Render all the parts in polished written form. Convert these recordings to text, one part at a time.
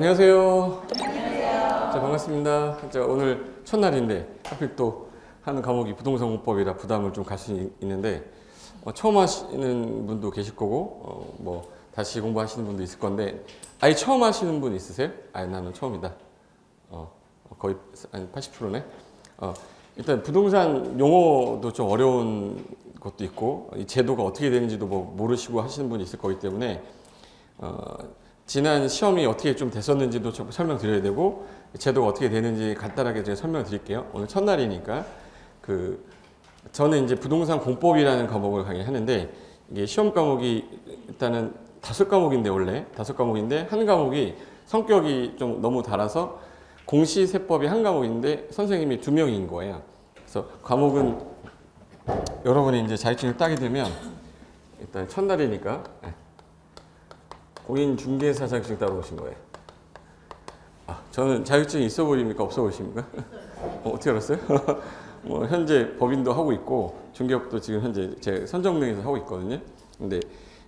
안녕하세요. 자, 반갑습니다. 자, 오늘 첫날인데 하필 또 하는 과목이 부동산 공법이라 부담을 좀 가지고 있는데 처음 하시는 분도 계실 거고 뭐 다시 공부하시는 분도 있을 건데 아예 처음 하시는 분 있으세요? 아예 나는 처음이다. 거의 한 80%네. 일단 부동산 용어도 좀 어려운 것도 있고 이 제도가 어떻게 되는지도 뭐 모르시고 하시는 분이 있을 거기 때문에 지난 시험이 어떻게 좀 됐었는지도 좀 설명드려야 되고 제도가 어떻게 되는지 간단하게 제가 설명드릴게요. 오늘 첫날이니까 저는 이제 부동산 공법이라는 과목을 강의하는데 이게 시험 과목이 일단은 5과목인데 원래 5과목인데 한 과목이 성격이 좀 너무 달아서 공시세법이 한 과목인데 선생님이 2명인 거예요. 그래서 과목은 여러분이 이제 자격증을 따게 되면 일단 첫날이니까 공인중개사 자격증 따러 오신 거예요. 저는 자격증이 있어 보입니까? 없어 보이십니까? 어떻게 알았어요? 뭐 현재 법인도 하고 있고 중개업도 지금 현재 제 선정명에서 하고 있거든요. 근데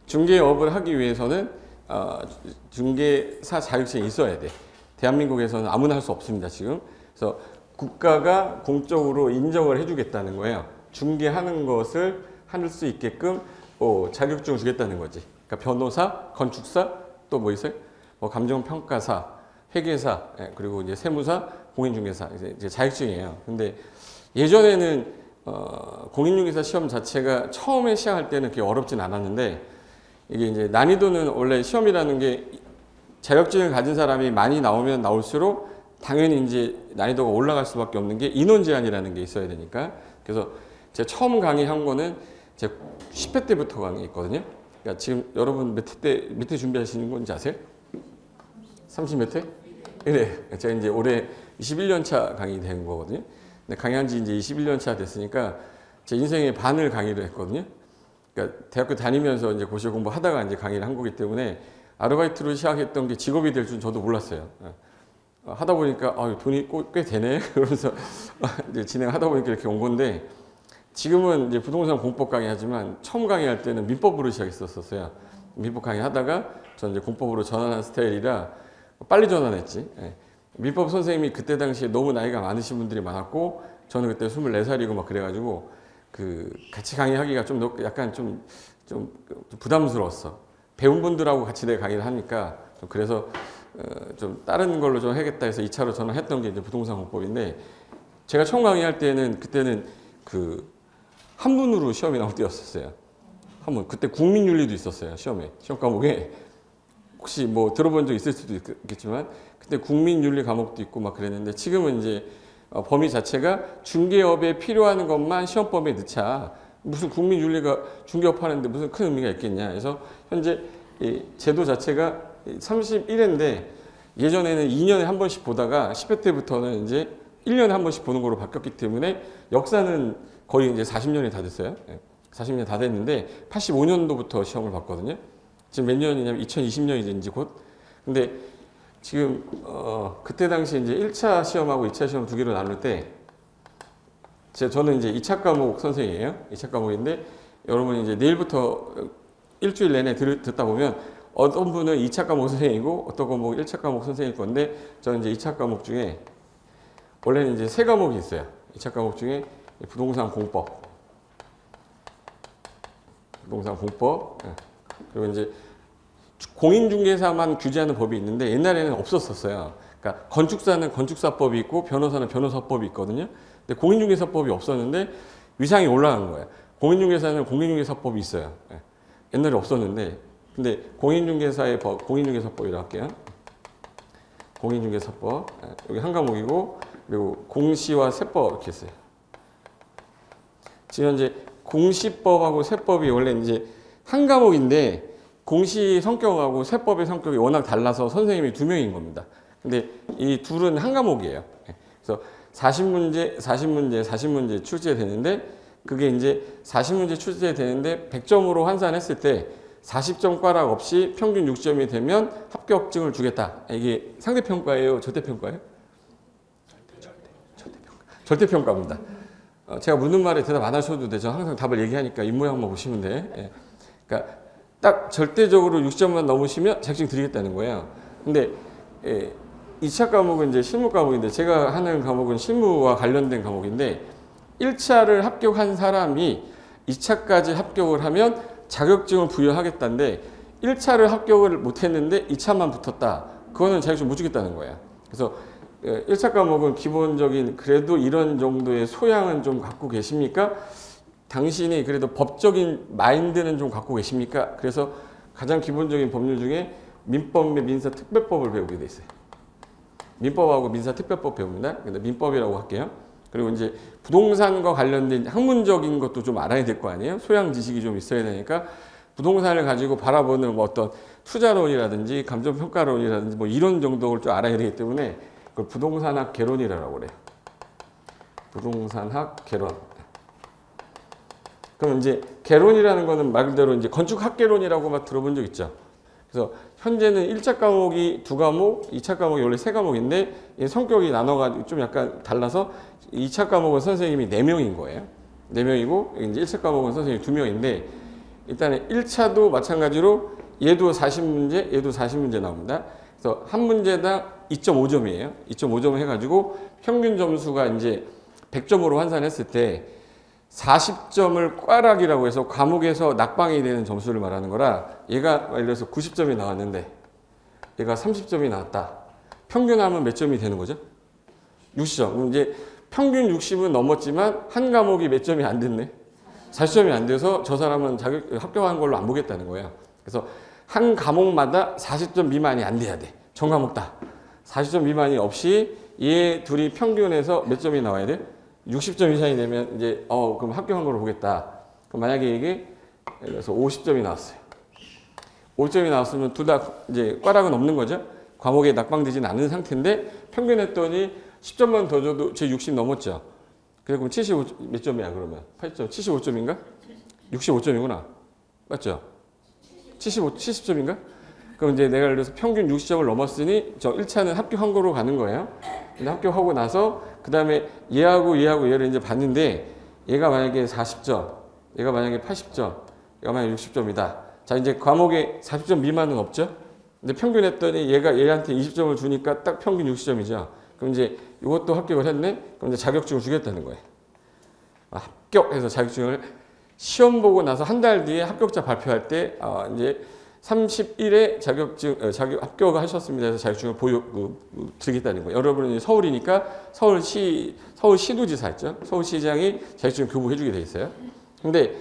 중개업을 하기 위해서는 중개사 자격증이 있어야 돼. 대한민국에서는 아무나 할 수 없습니다, 지금. 그래서 국가가 공적으로 인정을 해주겠다는 거예요. 중개하는 것을 할 수 있게끔 자격증을 주겠다는 거지. 그러니까 변호사, 건축사, 또 뭐 있어요? 뭐 감정평가사, 회계사, 그리고 이제 세무사, 공인중개사 이제 자격증이에요. 근데 예전에는 공인중개사 시험 자체가 처음에 시작할 때는 그렇게 어렵진 않았는데 이게 이제 난이도는 원래 시험이라는 게 자격증을 가진 사람이 많이 나오면 나올수록 당연히 이제 난이도가 올라갈 수밖에 없는 게 인원 제한이라는 게 있어야 되니까. 그래서 제가 처음 강의한 거는 제 10회 때부터 강의했거든요. 그러니까 지금 여러분 몇 회 준비하시는 건지 아세요? 30몇 회? 네. 제가 이제 올해 21년 차 강의 된 거거든요. 근데 강의한 지 이제 21년 차 됐으니까 제 인생의 반을 강의를 했거든요. 그러니까 대학교 다니면서 이제 고시 공부하다가 이제 강의를 한 거기 때문에 아르바이트로 시작했던 게 직업이 될 줄 저도 몰랐어요. 하다 보니까 돈이 꽤 되네. 그러면서 이제 진행하다 보니까 이렇게 온 건데 지금은 이제 부동산 공법 강의하지만 처음 강의할 때는 민법으로 시작했었어요. 민법 강의하다가 저는 이제 공법으로 전환한 스타일이라 빨리 전환했지. 민법 선생님이 그때 당시에 너무 나이가 많으신 분들이 많았고 저는 그때 24살이고 막 그래가지고 같이 강의하기가 좀 약간 좀 부담스러웠어. 배운 분들하고 같이 내가 강의를 하니까 좀 그래서 좀 다른 걸로 좀 해야겠다 해서 2차로 전환했던 게 이제 부동산 공법인데 제가 처음 강의할 때는 그때는 한 문으로 시험이 나올 때였었어요. 한 문. 그때 국민윤리도 있었어요. 시험 과목에. 혹시 뭐 들어본 적 있을 수도 있겠지만 그때 국민윤리 과목도 있고 막 그랬는데 지금은 이제 범위 자체가 중개업에 필요한 것만 시험범위에 넣자. 무슨 국민윤리가 중개업 하는데 무슨 큰 의미가 있겠냐. 그래서 현재 이 제도 자체가 31회인데 예전에는 2년에 한 번씩 보다가 10회 때부터는 이제 1년에 한 번씩 보는 거로 바뀌었기 때문에 역사는 거의 이제 40년이 다 됐어요. 40년 다 됐는데 85년도부터 시험을 봤거든요. 지금 몇 년이냐면 2020년이지 이제 곧. 근데 지금 그때 당시 이제 1차 시험하고 2차 시험 두 개로 나눌 때 저는 이제 2차 과목 선생이에요. 2차 과목인데 여러분이 이제 내일부터 일주일 내내 듣다 보면 어떤 분은 2차 과목 선생이고 어떤 과목 1차 과목 선생일 건데 저는 이제 2차 과목 중에 원래는 이제 3과목이 있어요. 2차 과목 중에 부동산 공법, 그리고 이제 공인중개사만 규제하는 법이 있는데 옛날에는 없었어요. 그러니까 건축사는 건축사법이 있고 변호사는 변호사법이 있거든요. 근데 공인중개사법이 없었는데 위상이 올라간 거예요. 공인중개사는 공인중개사법이 있어요. 옛날에 없었는데 근데 공인중개사의 법, 공인중개사법이라고 할게요. 공인중개사법 여기 한 과목이고 그리고 공시와 세법 이렇게 있어요. 지금 현재 공시법하고 세법이 원래 이제 한 과목인데 공시 성격하고 세법의 성격이 워낙 달라서 선생님이 2명인 겁니다. 근데 이 둘은 한 과목이에요. 그래서 40문제 출제되는데 그게 이제 40문제 출제되는데 100점으로 환산했을 때 40점 꽈락 없이 평균 6점이 되면 합격증을 주겠다. 이게 상대평가예요? 절대평가예요? 절대평가입니다. 제가 묻는 말에 대답 안 하셔도 되죠. 항상 답을 얘기하니까 입모양만 보시면 돼. 그러니까 딱 절대적으로 6점만 넘으시면 자격증 드리겠다는 거예요. 근데 예, 2차 과목은 이제 실무 과목인데 제가 하는 과목은 실무와 관련된 과목인데 1차를 합격한 사람이 2차까지 합격을 하면 자격증을 부여하겠다는데 1차를 합격을 못했는데 2차만 붙었다. 그거는 자격증 못 주겠다는 거예요. 그래서 1차 과목은 기본적인 그래도 이런 정도의 소양은 좀 갖고 계십니까? 당신이 그래도 법적인 마인드는 좀 갖고 계십니까? 그래서 가장 기본적인 법률 중에 민법 및 민사특별법을 배우게 돼 있어요. 민법하고 민사특별법 배웁니다. 근데 민법이라고 할게요. 그리고 이제 부동산과 관련된 학문적인 것도 좀 알아야 될 거 아니에요? 소양 지식이 좀 있어야 되니까 부동산을 가지고 바라보는 뭐 어떤 투자론이라든지 감정평가론이라든지 뭐 이런 정도를 좀 알아야 되기 때문에 그걸 부동산학 개론이라고 그래요. 부동산학 개론. 그럼 이제 개론이라는 거는 말 그대로 이제 건축학개론이라고 막 들어본 적 있죠. 그래서 현재는 1차 과목이 2과목, 2차 과목이 원래 3과목인데 성격이 나눠가지고 좀 약간 달라서 2차 과목은 선생님이 4명인 거예요. 4명이고 이제 1차 과목은 선생님이 2명인데 일단은 1차도 마찬가지로 얘도 40문제, 얘도 40문제 나옵니다. 그래서 한 문제당 2.5점이에요. 2.5점 해가지고 평균 점수가 이제 100점으로 환산했을 때 40점을 꽈락이라고 해서 과목에서 낙방이 되는 점수를 말하는 거라 얘가 예를 들어서 90점이 나왔는데 얘가 30점이 나왔다. 평균하면 몇 점이 되는 거죠? 60점. 그럼 이제 평균 60은 넘었지만 한 과목이 몇 점이 안 됐네. 40점이 안 돼서 저 사람은 합격한 걸로 안 보겠다는 거예요. 그래서 한 과목마다 40점 미만이 안 돼야 돼. 전 과목 다. 40점 미만이 없이 얘 둘이 평균에서 몇 점이 나와야 돼? 60점 이상이 되면 이제 그럼 합격한 걸로 보겠다. 그럼 만약에 이게 예를 들어서 50점이 나왔어요. 50점이 나왔으면 둘 다 이제 꽈락은 없는 거죠. 과목에 낙방되지는 않은 상태인데 평균 했더니 10점만 더 줘도 제 60 넘었죠. 그럼 75 몇 점이야 그러면? 80점, 75점인가? 65점이구나. 맞죠? 70점인가? 그럼 이제 내가 예를 들어서 평균 60점을 넘었으니 저 1차는 합격한 거로 가는 거예요. 근데 합격하고 나서 그 다음에 얘하고 얘를 이제 봤는데 얘가 만약에 40점, 얘가 만약에 80점, 얘가 만약에 60점이다. 자 이제 과목에 40점 미만은 없죠? 근데 평균 했더니 얘가 얘한테 20점을 주니까 딱 평균 60점이죠. 그럼 이제 이것도 합격을 했네? 그럼 이제 자격증을 주겠다는 거예요. 합격해서 자격증을 시험 보고 나서 한 달 뒤에 합격자 발표할 때 이제 30일에 합격을 하셨습니다. 해서 자격증을 드리겠다는 거예요. 여러분은 서울이니까 서울시도지사 있죠. 서울시장이 자격증을 교부해 주게 돼 있어요. 근데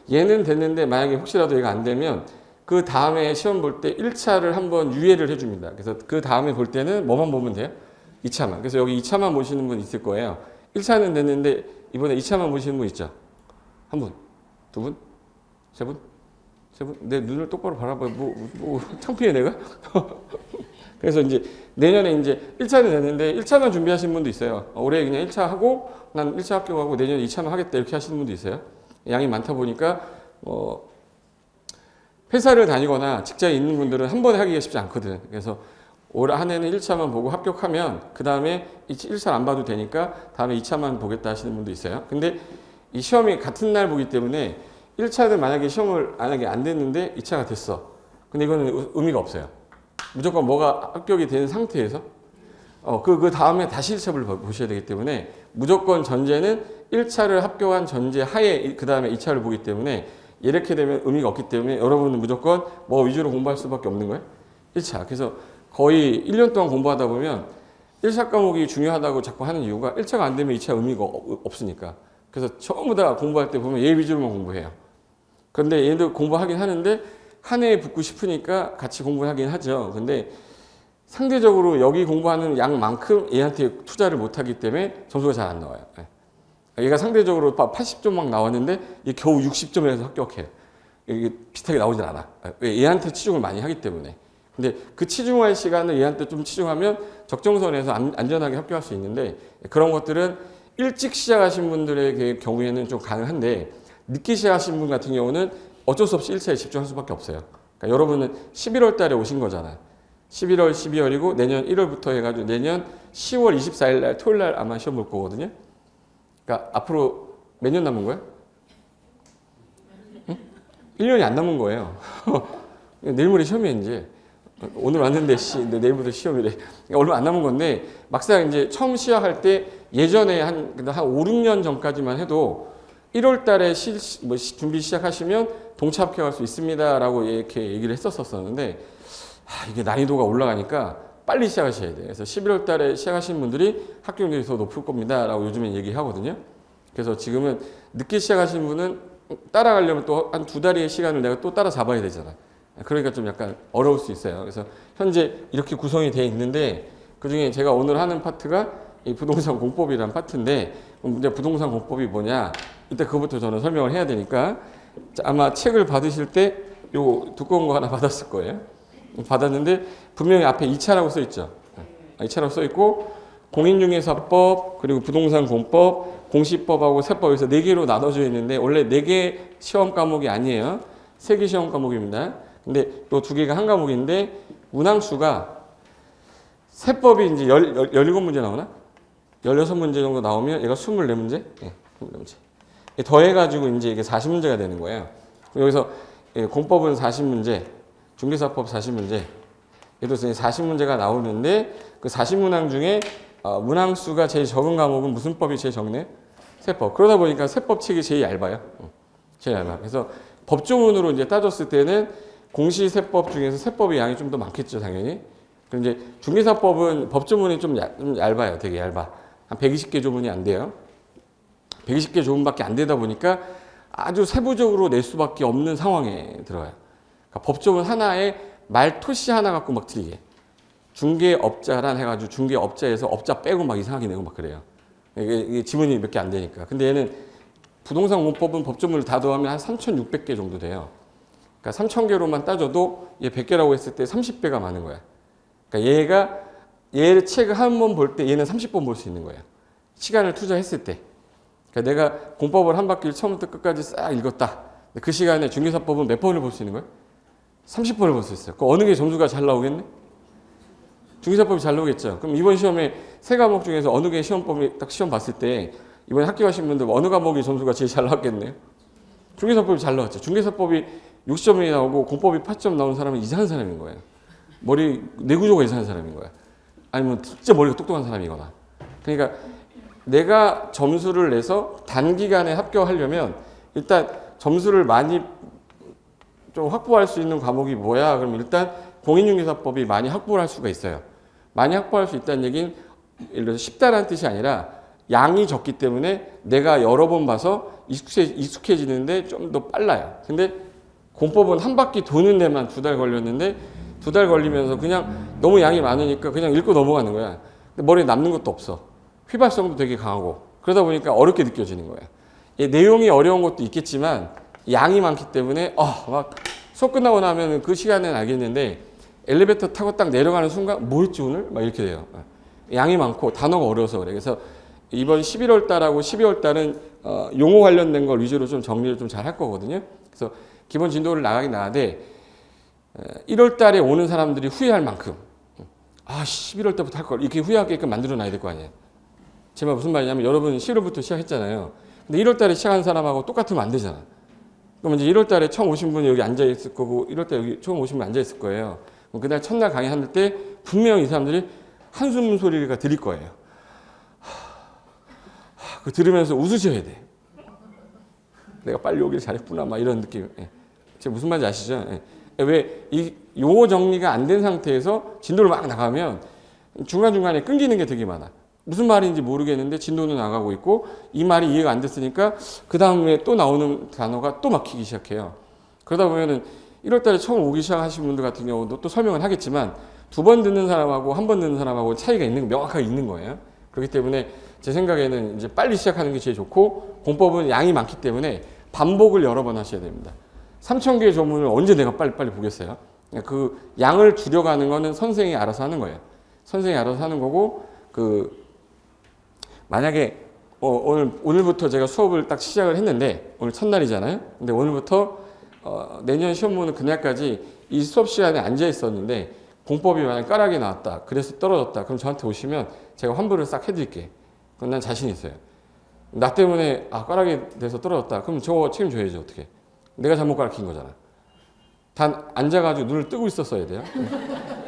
얘는 됐는데 만약에 혹시라도 얘가 안 되면 그 다음에 시험 볼 때 1차를 한번 유예를 해줍니다. 그래서 그 다음에 볼 때는 뭐만 보면 돼요? 2차만. 그래서 여기 2차만 보시는 분 있을 거예요. 1차는 됐는데 이번에 2차만 보시는 분 있죠? 한 분, 두 분, 세 분? 내 눈을 똑바로 바라봐요. 뭐 창피해 내가? 그래서 이제 내년에 이제 1차는 됐는데 1차만 준비하시는 분도 있어요. 올해 그냥 1차 하고 난 1차 합격하고 내년에 2차만 하겠다 이렇게 하시는 분도 있어요. 양이 많다 보니까 회사를 다니거나 직장에 있는 분들은 한 번에 하기가 쉽지 않거든. 그래서 올 한 해는 1차만 보고 합격하면 그 다음에 1차 안 봐도 되니까 다음에 2차만 보겠다 하시는 분도 있어요. 근데 이 시험이 같은 날 보기 때문에 1차는 만약에 시험을 만약에 안 됐는데 2차가 됐어. 근데 이거는 의미가 없어요. 무조건 뭐가 합격이 된 상태에서 그 다음에 다시 1차를 보셔야 되기 때문에 무조건 전제는 1차를 합격한 전제 하에 그 다음에 2차를 보기 때문에 이렇게 되면 의미가 없기 때문에 여러분은 무조건 뭐 위주로 공부할 수밖에 없는 거예요. 1차. 그래서 거의 1년 동안 공부하다 보면 1차 과목이 중요하다고 자꾸 하는 이유가 1차가 안 되면 2차 의미가 없으니까. 그래서 전부 다 공부할 때 보면 얘 위주로만 공부해요. 그런데 얘도 공부하긴 하는데 한 해에 붙고 싶으니까 같이 공부하긴 하죠. 근데 상대적으로 여기 공부하는 양만큼 얘한테 투자를 못하기 때문에 점수가 잘 안 나와요. 얘가 상대적으로 80점 막 나왔는데 얘 겨우 60점에서 합격해. 이게 비슷하게 나오진 않아. 얘한테 치중을 많이 하기 때문에. 근데 그 치중할 시간을 얘한테 좀 치중하면 적정선에서 안전하게 합격할 수 있는데 그런 것들은 일찍 시작하신 분들의 경우에는 좀 가능한데 늦게 시작하신 분 같은 경우는 어쩔 수 없이 1차에 집중할 수밖에 없어요. 그러니까 여러분은 11월 달에 오신 거잖아요. 11월, 12월이고 내년 1월부터 해가지고 내년 10월 24일 날 토요일 날 아마 시험 볼 거거든요. 그러니까 앞으로 몇 년 남은 거예요? 응? 1년이 안 남은 거예요. 내일 모레 시험이야 이제. 오늘 왔는데 내일부터 시험이래. 얼마 안 남은 건데 막상 이제 처음 시작할 때 예전에 한 5, 6년 전까지만 해도 1월 달에 준비 시작하시면 동차 합격할 수 있습니다라고 이렇게 얘기를 했었었는데 이게 난이도가 올라가니까 빨리 시작하셔야 돼요. 그래서 11월 달에 시작하시는 분들이 합격률이 더 높을 겁니다라고 요즘엔 얘기하거든요. 그래서 지금은 늦게 시작하시는 분은 따라가려면 또 한 2달의 시간을 내가 또 따라잡아야 되잖아. 그러니까 좀 약간 어려울 수 있어요. 그래서 현재 이렇게 구성이 되어 있는데 그중에 제가 오늘 하는 파트가 이 부동산 공법이라는 파트인데 이제 부동산 공법이 뭐냐 이때 그거부터 저는 설명을 해야 되니까 아마 책을 받으실 때 요 두꺼운 거 하나 받았을 거예요. 받았는데 분명히 앞에 2차라고 써 있죠. 2차라고 써 있고 공인중개사법 그리고 부동산 공법 공시법하고 세법에서 4개로 나눠져 있는데 원래 4개 시험 과목이 아니에요. 3개 시험 과목입니다. 근데 또 2개가 한 과목인데 문항수가 세법이 이제 17문제 나오나? 16문제 정도 나오면 얘가 24문제? 네, 24문제. 더해가지고 이제 이게 40문제가 되는 거예요. 여기서 공법은 40문제, 중개사법 40문제, 얘도 40문제가 나오는데 그 40문항 중에 문항수가 제일 적은 과목은 무슨 법이 제일 적네? 세법. 그러다 보니까 세법 책이 제일 얇아요. 제일 얇아. 그래서 법조문으로 이제 따졌을 때는 공시세법 중에서 세법의 양이 좀 더 많겠죠, 당연히. 그럼 이제 중개사법은 법조문이 좀 얇아요. 되게 얇아. 한 120개 조문이 안 돼요. 120개 조문밖에 안 되다 보니까 아주 세부적으로 낼 수밖에 없는 상황에 들어가요. 그러니까 법조문 하나에 말토시 하나 갖고 막 틀리게. 중개업자란 해가지고 중개업자에서 업자 빼고 막 이상하게 내고 막 그래요. 이게 지문이 몇 개 안 되니까. 근데 얘는 부동산 공법은 법조문을 다 더하면 한 3,600개 정도 돼요. 그러니까 3,000개로만 따져도 얘 100개라고 했을 때 30배가 많은 거야. 그러니까 얘 책을 한 번 볼 때 얘는 30번 볼 수 있는 거예요. 시간을 투자했을 때. 그러니까 내가 공법을 한 바퀴를 처음부터 끝까지 싹 읽었다. 그 시간에 중개사법은 몇 번을 볼 수 있는 거예요? 30번을 볼 수 있어요. 그 어느 게 점수가 잘 나오겠네? 중개사법이 잘 나오겠죠. 그럼 이번 시험에 3과목 중에서 어느 게 시험법이 딱 시험 봤을 때 이번에 합격하신 분들 어느 과목이 점수가 제일 잘 나왔겠네요? 중개사법이 잘 나왔죠. 중개사법이 60점이 나오고 공법이 8점 나온 사람은 이상한 사람인 거예요. 머리 뇌구조가 이상한 사람인 거야. 아니면 진짜 머리가 똑똑한 사람이거나. 그러니까 내가 점수를 내서 단기간에 합격하려면 일단 점수를 많이 좀 확보할 수 있는 과목이 뭐야? 그럼 일단 공인중개사법이 많이 확보를 할 수가 있어요. 많이 확보할 수 있다는 얘기는 예를 들어서 쉽다라는 뜻이 아니라 양이 적기 때문에 내가 여러 번 봐서 익숙해지는데 좀 더 빨라요. 근데 공법은 한 바퀴 도는 데만 2달 걸렸는데 2달 걸리면서 그냥 너무 양이 많으니까 그냥 읽고 넘어가는 거야. 근데 머리에 남는 것도 없어. 휘발성도 되게 강하고 그러다 보니까 어렵게 느껴지는 거야. 내용이 어려운 것도 있겠지만 양이 많기 때문에 막 수업 끝나고 나면 그 시간에는 알겠는데 엘리베이터 타고 딱 내려가는 순간 뭐 했지 오늘? 막 이렇게 돼요. 양이 많고 단어가 어려워서 그래. 그래서 이번 11월 달하고 12월 달은 용어 관련된 걸 위주로 좀 정리를 좀 잘 할 거거든요. 그래서 기본 진도를 나가긴 나가되 1월 달에 오는 사람들이 후회할 만큼 11월 달부터 할 걸 이렇게 후회하게끔 만들어 놔야 될 거 아니에요. 제 말 무슨 말이냐면 여러분 11월부터 시작했잖아요. 근데 1월 달에 시작한 사람하고 똑같으면 안 되잖아. 그럼 이제 1월 달에 처음 오신 분이 여기 앉아 있을 거고 1월 달에 여기 처음 오신 분 앉아 있을 거예요. 그럼 그날 첫날 강의할 때 분명히 이 사람들이 한숨 소리가 들릴 거예요. 그 들으면서 웃으셔야 돼. 내가 빨리 오길 잘했구나 막 이런 느낌. 제가 무슨 말인지 아시죠? 왜 이 용어 정리가 안 된 상태에서 진도를 막 나가면 중간중간에 끊기는 게 되게 많아. 무슨 말인지 모르겠는데 진도는 나가고 있고 이 말이 이해가 안 됐으니까 그 다음에 또 나오는 단어가 또 막히기 시작해요. 그러다 보면은 1월 달에 처음 오기 시작하신 분들 같은 경우도 또 설명을 하겠지만 2번 듣는 사람하고 1번 듣는 사람하고 차이가 명확하게 있는 거예요. 그렇기 때문에 제 생각에는 이제 빨리 시작하는 게 제일 좋고 공법은 양이 많기 때문에 반복을 여러 번 하셔야 됩니다. 3,000개의 조문을 언제 내가 빨리 보겠어요? 그 양을 줄여가는 거는 선생이 알아서 하는 거예요. 선생이 알아서 하는 거고 만약에 오늘부터 제가 수업을 딱 시작을 했는데 오늘 첫날이잖아요. 근데 오늘부터 내년 시험 보는 그날까지 이 수업 시간에 앉아 있었는데 공법이 만약 까락이 나왔다. 그래서 떨어졌다. 그럼 저한테 오시면 제가 환불을 싹 해드릴게. 그건 난 자신 있어요. 나 때문에 까락이 돼서 떨어졌다. 그럼 저거 책임져야지 어떻게. 내가 잘못 가르친 거잖아. 단 앉아가지고 눈을 뜨고 있었어야 돼요.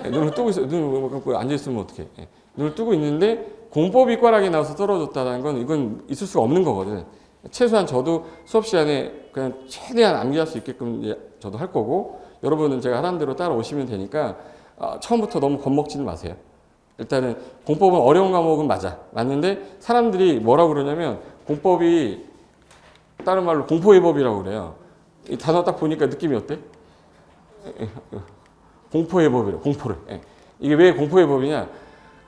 눈을 뜨고 있어, 눈을 감고 앉아 있으면 어떡해. 눈을 뜨고 있는데 공법이 꽈락이 나와서 떨어졌다는 건 이건 있을 수가 없는 거거든. 최소한 저도 수업 시간에 그냥 최대한 암기할 수 있게끔 저도 할 거고, 여러분은 제가 하라는 대로 따라오시면 되니까 처음부터 너무 겁먹지는 마세요. 일단은 공법은 어려운 과목은 맞는데 사람들이 뭐라고 그러냐면 공법이 다른 말로 공포의 법이라고 그래요. 이 단어 딱 보니까 느낌이 어때? 공포의 법이래요. 공포를. 이게 왜 공포의 법이냐?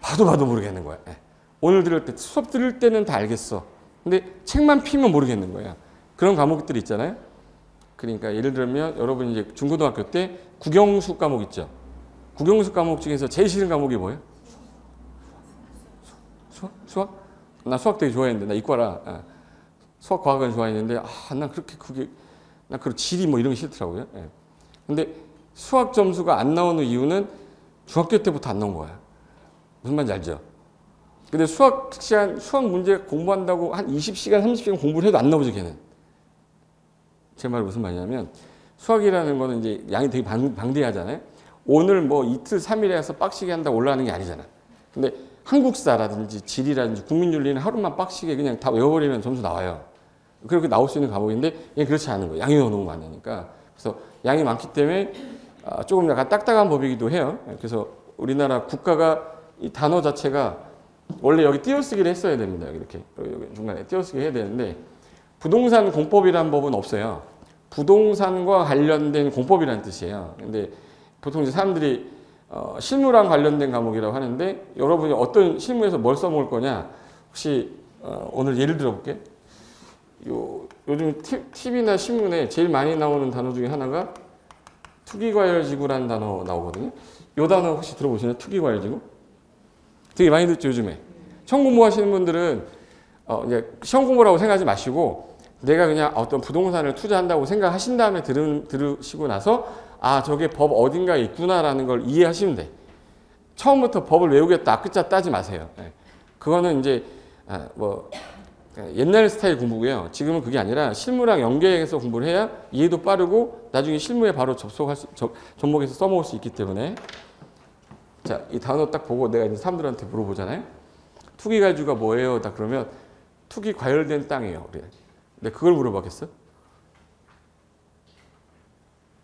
봐도 모르겠는 거야. 오늘 들을 때, 수업 들을 때는 다 알겠어. 근데 책만 피면 모르겠는 거야. 그런 과목들이 있잖아요. 그러니까 예를 들면 여러분 이제 중고등학교 때 국영수 과목 있죠. 국영수 과목 중에서 제일 싫은 과목이 뭐예요? 수학? 나 수학 되게 좋아했는데, 나 이과라. 수학 과학은 좋아했는데, 난 난 그런 지리 뭐 이런 게 싫더라고요. 근데 수학 점수가 안 나오는 이유는 중학교 때부터 안 나온 거야. 무슨 말인지 알죠? 근데 수학 문제 공부한다고 한 20시간, 30시간 공부를 해도 안 나오죠, 걔는. 제 말이 무슨 말이냐면, 수학이라는 거는 이제 양이 되게 방대하잖아요. 오늘 뭐 이틀, 3일에 해서 빡시게 한다고 올라가는 게 아니잖아. 근데 한국사라든지 지리라든지 국민윤리는 하루만 빡시게 그냥 다 외워버리면 점수 나와요. 그렇게 나올 수 있는 과목인데 얘는 그렇지 않은 거예요. 양이 너무 많으니까. 그래서 양이 많기 때문에 조금 약간 딱딱한 법이기도 해요. 그래서 우리나라 국가가 이 단어 자체가 원래 여기 띄어쓰기를 했어야 됩니다. 이렇게 여기 중간에 띄어쓰기 해야 되는데 부동산 공법이라는 법은 없어요. 부동산과 관련된 공법이라는 뜻이에요. 근데 보통 이제 사람들이 실무랑 관련된 과목이라고 하는데 여러분이 어떤 실무에서 뭘 써먹을 거냐? 혹시 오늘 예를 들어볼게. 요즘 TV나 신문에 제일 많이 나오는 단어 중에 하나가 투기과열지구라는 단어 나오거든요. 이 단어 혹시 들어보시나요? 투기과열지구? 되게 많이 듣죠, 요즘에. 시험 공부하시는 분들은 이제 시험 공부라고 생각하지 마시고 내가 그냥 어떤 부동산을 투자한다고 생각하신 다음에 들으시고 나서 저게 법 어딘가에 있구나라는 걸 이해하시면 돼. 처음부터 법을 외우겠다, 끝자 따지 마세요. 그거는 이제 옛날 스타일 공부고요. 지금은 그게 아니라 실무랑 연계해서 공부를 해야 이해도 빠르고 나중에 실무에 바로 접목해서 써먹을 수 있기 때문에 자, 이 단어 딱 보고 내가 이제 사람들한테 물어보잖아요. 투기과열지구가 뭐예요? 다 그러면 투기 과열된 땅이에요. 그래. 근데 그걸 물어봤겠어?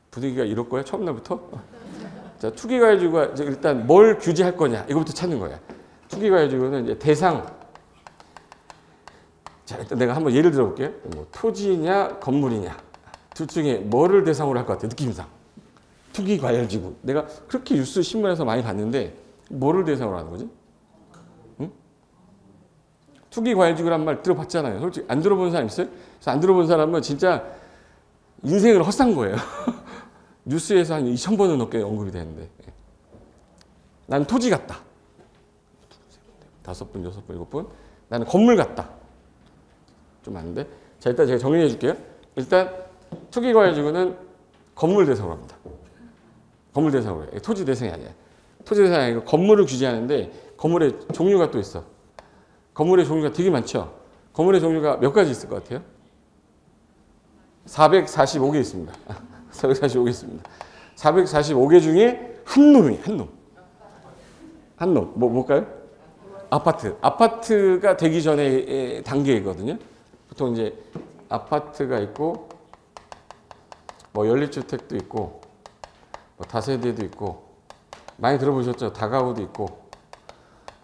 분위기가 이럴 거야? 처음 날부터? 자, 투기과열지구가 일단 뭘 규제할 거냐? 이거부터 찾는 거야. 투기과열지구는 이제 대상. 자, 일단 내가 한번 예를 들어볼게요. 뭐 토지냐, 건물이냐. 둘 중에 뭐를 대상으로 할 것 같아요? 느낌상. 투기과열지구. 내가 그렇게 뉴스 신문에서 많이 봤는데 뭐를 대상으로 하는 거지? 응? 투기과열지구란 말 들어봤잖아요. 솔직히 안 들어본 사람 있어요? 그래서 안 들어본 사람은 진짜 인생을 헛산 거예요. 뉴스에서 한 2,000번은 넘게 언급이 되는데. 난 토지 같다. 5분, 6분, 7분. 나는 건물 같다. 좀 많은데. 자, 일단 제가 정리해 줄게요. 일단 투기과열지구는 건물 대상으로 합니다. 건물 대상으로 해요. 토지 대상이 아니야. 토지 대상이 아니고 건물을 규제하는데 건물의 종류가 또 있어. 건물의 종류가 되게 많죠. 건물의 종류가 몇 가지 있을 것 같아요? 445개 있습니다. 445개 있습니다. 445개 중에 한 놈이 한 놈. 한 놈. 뭘까요? 아파트. 아파트가 되기 전에 단계이거든요. 보통 이제 아파트가 있고 뭐 연립주택도 있고 뭐 다세대도 있고 많이 들어보셨죠? 다가구도 있고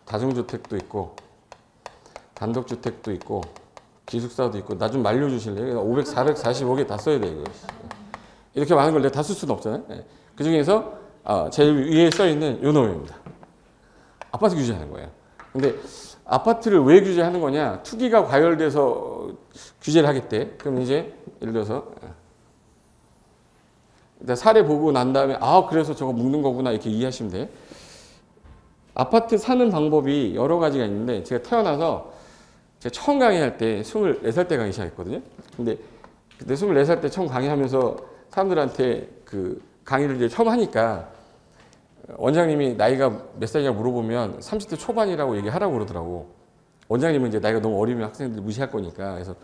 다중주택도 있고 단독주택도 있고 기숙사도 있고 나 좀 말려주실래요? 445개 다 써야 돼 이거. 이렇게 많은 걸 내가 다 쓸 수는 없잖아요. 그 중에서 제일 위에 써 있는 요 놈입니다. 아파트 규제하는 거예요. 근데 아파트를 왜 규제하는 거냐? 투기가 과열돼서 규제를 하겠대. 그럼 이제 예를 들어서 일단 사례 보고 난 다음에 그래서 저거 묶는 거구나 이렇게 이해하시면 돼. 아파트 사는 방법이 여러 가지가 있는데 제가 태어나서 제가 처음 강의할 때 24살 때 강의 시작했거든요. 근데 그때 24살 때 처음 강의하면서 사람들한테 그 강의를 이제 처음 하니까 원장님이 나이가 몇 살이냐고 물어보면 30대 초반이라고 얘기하라고 그러더라고. 원장님은 이제 나이가 너무 어리면 학생들 무시할 거니까. 그래서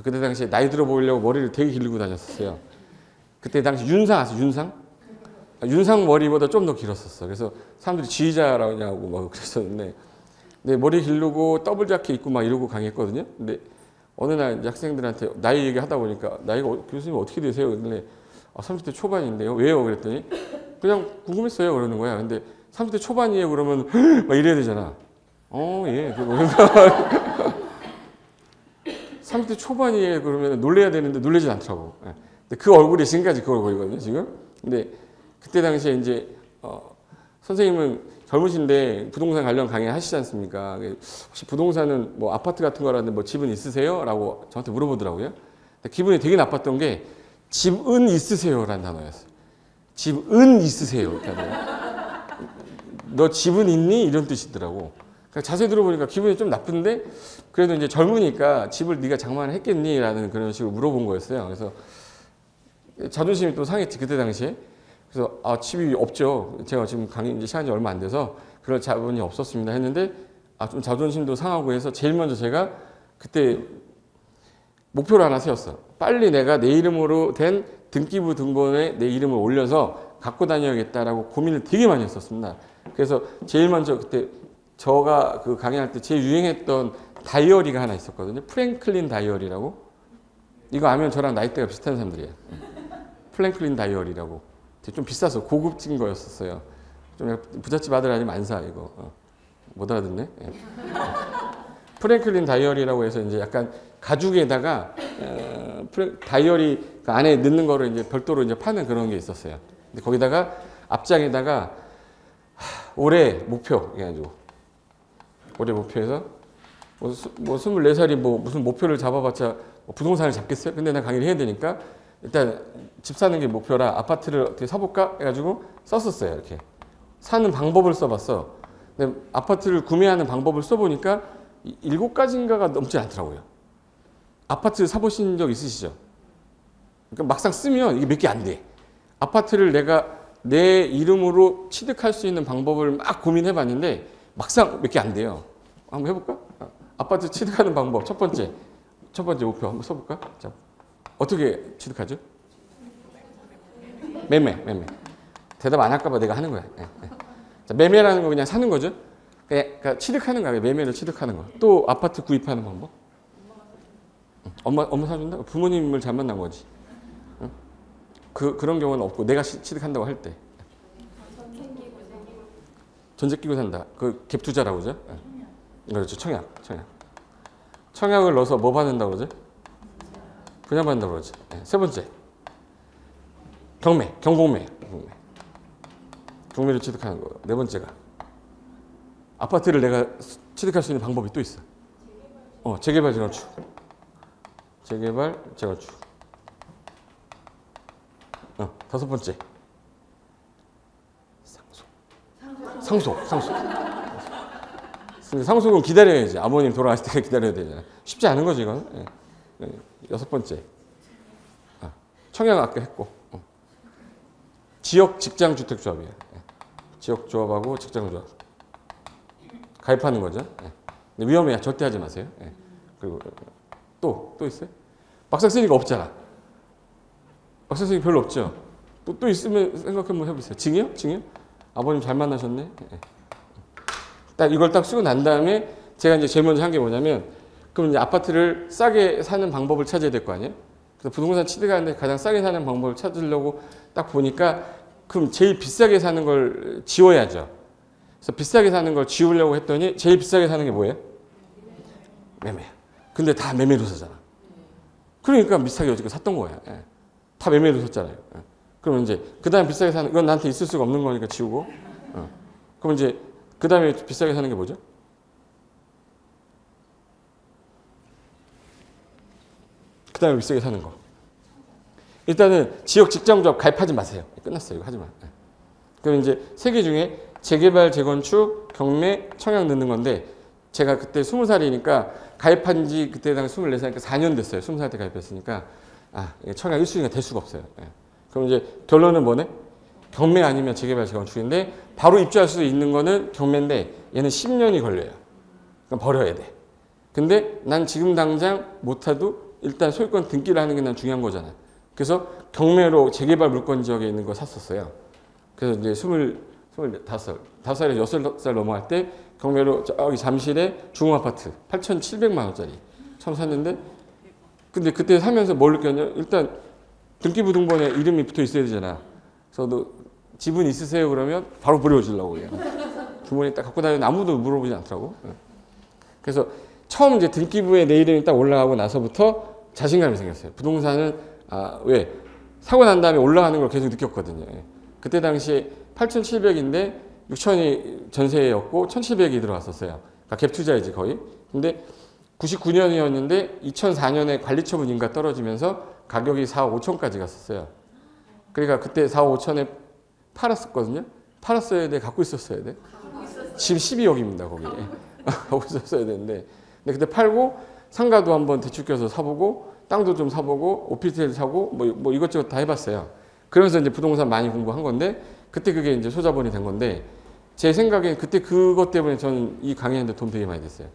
그때 당시에 나이 들어 보이려고 머리를 되게 길고 다녔었어요. 그때 당시 윤상 아세요? 윤상? 윤상 머리보다 좀 더 길었었어. 그래서 사람들이 지휘자라고 막 그랬었는데, 근데 머리 기르고 더블 자켓 입고 막 이러고 강의했거든요. 근데 어느 날 이제 학생들한테 나이 얘기하다 보니까 나이가 교수님 어떻게 되세요? 근데 30대 초반인데요. 왜요? 그랬더니 그냥 궁금했어요. 그러는 거야. 근데 30대 초반이에요. 그러면 막 이래야 되잖아. 예. 30대 초반이에요. 그러면 놀래야 되는데 놀래진 않더라고. 근데 그 얼굴이 지금까지 그 얼굴이거든요. 지금. 근데 그때 당시에 이제 선생님은 젊으신데 부동산 관련 강의 하시지 않습니까? 혹시 부동산은 뭐 아파트 같은 거라든지 뭐 집은 있으세요? 라고 저한테 물어보더라고요. 근데 기분이 되게 나빴던 게 집은 있으세요라는 단어였어요. 집은 있으세요. 너 집은 있니? 이런 뜻이더라고. 그러니까 자세히 들어보니까 기분이 좀 나쁜데 그래도 이제 젊으니까 집을 네가 장만을 했겠니? 라는 그런 식으로 물어본 거였어요. 그래서 자존심이 또 상했지 그때 당시에. 그래서 집이 없죠. 제가 지금 강의 이제 시간이 얼마 안 돼서 그럴 자본이 없었습니다 했는데 좀 자존심도 상하고 해서 제일 먼저 제가 그때 목표를 하나 세웠어. 빨리 내가 내 이름으로 된 등기부 등본에 내 이름을 올려서 갖고 다녀야겠다라고 고민을 되게 많이 했었습니다. 그래서 제일 먼저 그때 저가 그 강의할 때 제일 유행했던 다이어리가 하나 있었거든요. 프랭클린 다이어리라고. 이거 아면 저랑 나이대가 비슷한 사람들이에요. 프랭클린 다이어리라고. 되게 좀 비싸서 고급진 거였었어요. 좀 부잣집 아들 아니면 안 사 이거. 못 알아듣네. 프랭클린 다이어리라고 해서 이제 약간 가죽에다가 다이어리 그 안에 넣는 거를 이제 별도로 이제 파는 그런 게 있었어요. 근데 거기다가 앞장에다가 올해 목표 해가지고 올해 목표에서 뭐 24살이 뭐 무슨 목표를 잡아봤자 뭐 부동산을 잡겠어요? 근데 난 강의를 해야 되니까 일단 집 사는 게 목표라 아파트를 어떻게 사볼까 해가지고 썼었어요. 이렇게 사는 방법을 써봤어. 근데 아파트를 구매하는 방법을 써보니까 7가지인가가 넘지 않더라고요. 아파트 사보신 적 있으시죠? 그러니까 막상 쓰면 이게 몇 개 안 돼. 아파트를 내가 내 이름으로 취득할 수 있는 방법을 막 고민해봤는데 막상 몇 개 안 돼요. 한번 해볼까? 아파트 취득하는 방법 첫 번째 목표 한번 써볼까? 자, 어떻게 취득하죠? 매매. 대답 안 할까봐 내가 하는 거야. 자, 매매라는 거 그냥 사는 거죠. 그러니까 취득하는 거야. 매매를 취득하는 거. 또 아파트 구입하는 방법. 엄마 사준다? 부모님을 잘 만난 거지. 그런 경우는 없고 내가 취득한다고 할 때. 전세 끼고 산다. 그 갭 투자라고 그러죠? 그렇죠. 청약을 넣어서 뭐 받는다고 그러죠? 분양받는다고 그러죠. 세 번째. 경매를 취득하는 거. 네 번째가 아파트를 내가 취득할 수 있는 방법이 또 있어. 재개발, 재건축. 다섯 번째. 상속은 기다려야지. 아버님 돌아가실 때까지 기다려야 되잖아. 쉽지 않은 거지, 이건. 여섯 번째. 청약 아까 했고. 지역 직장 주택조합이에요. 지역조합하고 직장조합. 가입하는 거죠. 위험해요. 절대 하지 마세요. 그리고 또 있어요? 막상 쓰니까 없잖아. 막상 쓰니까 별로 없죠. 또 있으면 생각 한번 해보세요. 증여? 아버님 잘 만나셨네. 딱 이걸 딱 쓰고 난 다음에 제가 이제 제일 먼저 한 게 뭐냐면 그럼 이제 아파트를 싸게 사는 방법을 찾아야 될 거 아니에요? 그래서 부동산 취득하는데 가장 싸게 사는 방법을 찾으려고 딱 보니까 그럼 제일 비싸게 사는 걸 지워야죠. 그래서 비싸게 사는 걸 지우려고 했더니 제일 비싸게 사는 게 뭐예요? 매매. 근데 다 매매로 사잖아. 그러니까 비싸게 어저께 샀던 거야. 다 매매로 샀잖아요. 그러면 이제 그 다음 비싸게 사는 건 나한테 있을 수가 없는 거니까 지우고. 그럼 이제 그 다음에 비싸게 사는 게 뭐죠? 그 다음에 비싸게 사는 거. 일단은 지역 직장조합 가입하지 마세요. 끝났어요. 이거 하지 마. 그럼 이제 세 개 중에 재개발, 재건축, 경매, 청약 넣는 건데 제가 그때 20살이니까 가입한 지 그때 당시 24살이니까 4년 됐어요. 20살 때 가입했으니까 청약 1순위가 될 수가 없어요. 그럼 이제 결론은 뭐네? 경매 아니면 재개발, 재건축인데 바로 입주할 수 있는 거는 경매인데 얘는 10년이 걸려요. 그럼 버려야 돼. 근데 난 지금 당장 못해도 일단 소유권 등기를 하는 게 난 중요한 거잖아. 그래서 경매로 재개발 물권 지역에 있는 거 샀었어요. 그래서 이제 5살에서 6살 넘어갈 때 경매로 저기 잠실에 중흥아파트 8,700만 원짜리 처음 샀는데 근데 그때 사면서 뭘 느꼈냐? 일단 등기부등본에 이름이 붙어 있어야 되잖아. 그래서 너 지분 있으세요? 그러면 바로 버려주려고 그래요. 주머니에 딱 갖고 다니는데 아무도 물어보지 않더라고. 그래서 처음 이제 등기부에 내 이름이 딱 올라가고 나서부터 자신감이 생겼어요. 부동산은 왜? 사고 난 다음에 올라가는 걸 계속 느꼈거든요. 그때 당시에 8,700인데 6천이 전세였고 1,700이 들어왔었어요. 그러니까 갭 투자이지 거의. 근데 99년이었는데 2004년에 관리처분 인가 떨어지면서 가격이 4억 5천까지 갔었어요. 그러니까 그때 4억 5천에 팔았었거든요. 팔았어야 돼? 갖고 있었어야 돼? 지금 12억입니다 거기. 갖고 있었어야 되는데 근데 그때 팔고 상가도 한번 대출 껴서 사보고 땅도 좀 사보고 오피스텔 사고 뭐 이것저것 다 해봤어요. 그러면서 이제 부동산 많이 공부한 건데 그때 그게 이제 소자본이 된 건데 제 생각엔 그때 그것 때문에 저는 이 강의하는데 돈 되게 많이 됐어요.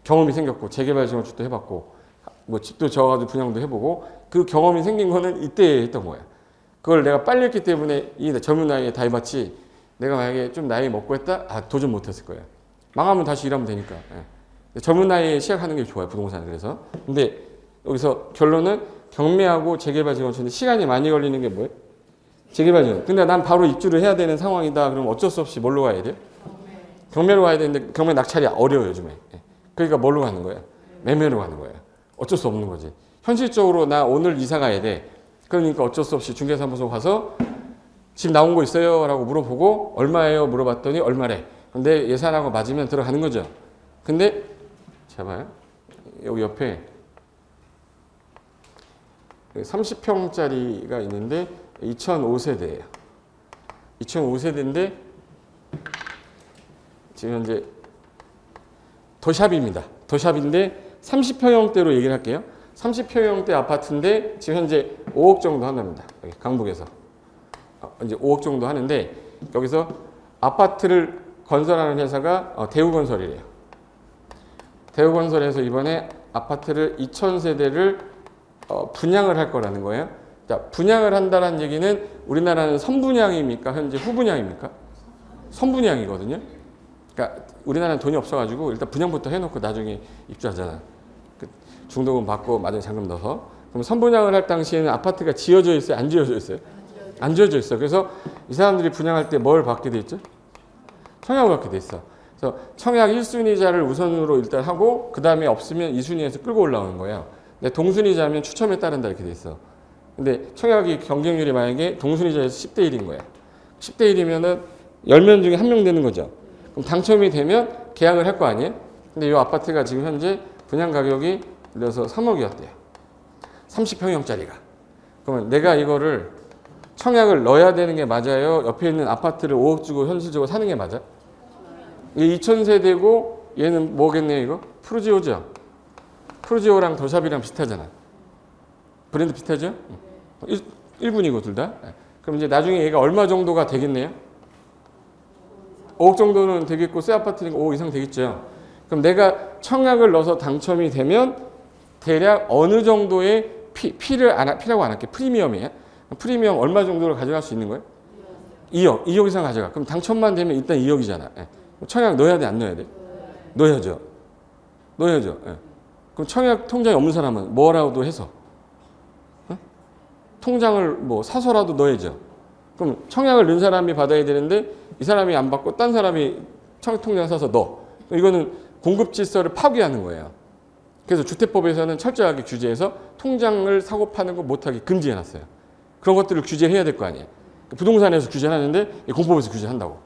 경험이 생겼고 재개발 지원축도 해봤고 뭐 집도 지어가지고 분양도 해보고 그 경험이 생긴 거는 이때 했던 거예요. 그걸 내가 빨리 했기 때문에 이 젊은 나이에 다 해봤지 내가 만약에 좀 나이 먹고 했다? 도전 못했을 거예요. 망하면 다시 일하면 되니까. 젊은 나이에 시작하는 게 좋아요. 부동산 그래서. 근데 여기서 결론은 경매하고 재개발 지원축인데 시간이 많이 걸리는 게 뭐예요? 재개발 지원. 근데 난 바로 입주를 해야 되는 상황이다. 그럼 어쩔 수 없이 뭘로 가야 돼요? 경매로 가야 되는데 경매 낙찰이 어려워요 요즘에. 그러니까 뭘로 가는 거예요? 매매로 가는 거예요. 어쩔 수 없는 거지. 현실적으로 나 오늘 이사 가야 돼. 그러니까 어쩔 수 없이 중개사무소 가서 집 나온 거 있어요? 라고 물어보고 얼마예요? 물어봤더니 얼마래. 근데 예산하고 맞으면 들어가는 거죠. 근데 봐요. 여기 옆에 30평짜리가 있는데 2005세대예요. 2005세대인데 지금 현재 더샵입니다. 더샵인데 30평형대로 얘기를 할게요. 30평형대 아파트인데 지금 현재 5억 정도 한답니다. 여기 강북에서. 이제 5억 정도 하는데 여기서 아파트를 건설하는 회사가 대우건설이래요. 대우건설에서 이번에 아파트를 2,000세대를 분양을 할 거라는 거예요. 자, 분양을 한다는 얘기는 우리나라는 선분양입니까? 현재 후분양입니까? 선분양이거든요. 그러니까 우리나라는 돈이 없어가지고 일단 분양부터 해놓고 나중에 입주하잖아. 중도금 받고 마지막에 잔금 넣어서. 그럼 선분양을 할 당시에는 아파트가 지어져 있어요? 안 지어져 있어요? 안 지어져 있어. 그래서 이 사람들이 분양할 때 뭘 받게 돼 있죠? 청약을 받게 돼 있어. 그래서 청약 1순위자를 우선으로 일단 하고 그 다음에 없으면 2순위에서 끌고 올라오는 거예요. 근데 동순위자면 추첨에 따른다 이렇게 돼 있어. 근데 청약이 경쟁률이 만약에 동순위자에서 10대 1인 거야. 10대 1이면은 10명 중에 1명 되는 거죠. 그럼 당첨이 되면 계약을 할 거 아니에요? 근데 이 아파트가 지금 현재 분양 가격이 들려서 3억이었대요. 30평형짜리가. 그러면 내가 이거를 청약을 넣어야 되는 게 맞아요? 옆에 있는 아파트를 5억 주고 현실적으로 사는 게 맞아? 이게 2,000세대고 얘는 뭐겠네요 이거? 푸르지오죠? 푸르지오랑 더샵이랑 비슷하잖아. 브랜드 비슷하죠? 1군이고 둘 다. 그럼 이제 나중에 얘가 얼마 정도가 되겠네요? 5억 정도는 되겠고 새 아파트니까 5억 이상 되겠죠. 그럼 내가 청약을 넣어서 당첨이 되면 대략 어느 정도의 피라고 안 할게. 프리미엄이에요. 프리미엄 얼마 정도를 가져갈 수 있는 거예요? 2억 이상 가져가. 그럼 당첨만 되면 일단 2억이잖아. 청약 넣어야 돼, 안 넣어야 돼? 넣어야죠. 그럼 청약 통장이 없는 사람은 뭐라도 해서 통장을 뭐 사서라도 넣어야죠. 그럼 청약을 넣은 사람이 받아야 되는데 이 사람이 안 받고 딴 사람이 청약 통장 사서 넣어. 이거는 공급 질서를 파괴하는 거예요. 그래서 주택법에서는 철저하게 규제해서 통장을 사고 파는 거 못하게 금지해놨어요. 그런 것들을 규제해야 될 거 아니에요. 부동산에서 규제하는데 공법에서 규제한다고.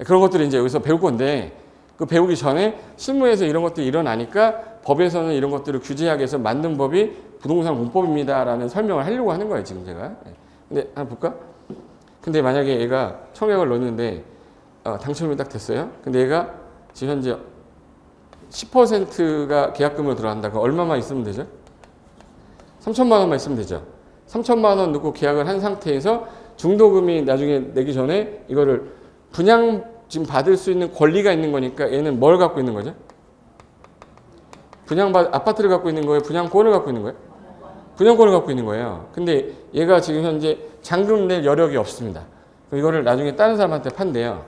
그런 것들을 이제 여기서 배울 건데 그 배우기 전에 실무에서 이런 것들이 일어나니까 법에서는 이런 것들을 규제하기 위해서 만든 법이 부동산 공법입니다라는 설명을 하려고 하는 거예요 지금 제가. 근데 한번 볼까? 근데 만약에 얘가 청약을 넣었는데 당첨이 딱 됐어요. 근데 얘가 지금 현재 10%가 계약금으로 들어간다. 그럼 얼마만 있으면 되죠? 3천만 원만 있으면 되죠. 3천만 원 넣고 계약을 한 상태에서 중도금이 나중에 내기 전에 이거를 분양 지금 받을 수 있는 권리가 있는 거니까 얘는 뭘 갖고 있는 거죠? 아파트를 갖고 있는 거예요? 분양권을 갖고 있는 거예요? 분양권을 갖고 있는 거예요. 근데 얘가 지금 현재 잔금 낼 여력이 없습니다. 그럼 이거를 나중에 다른 사람한테 판대요.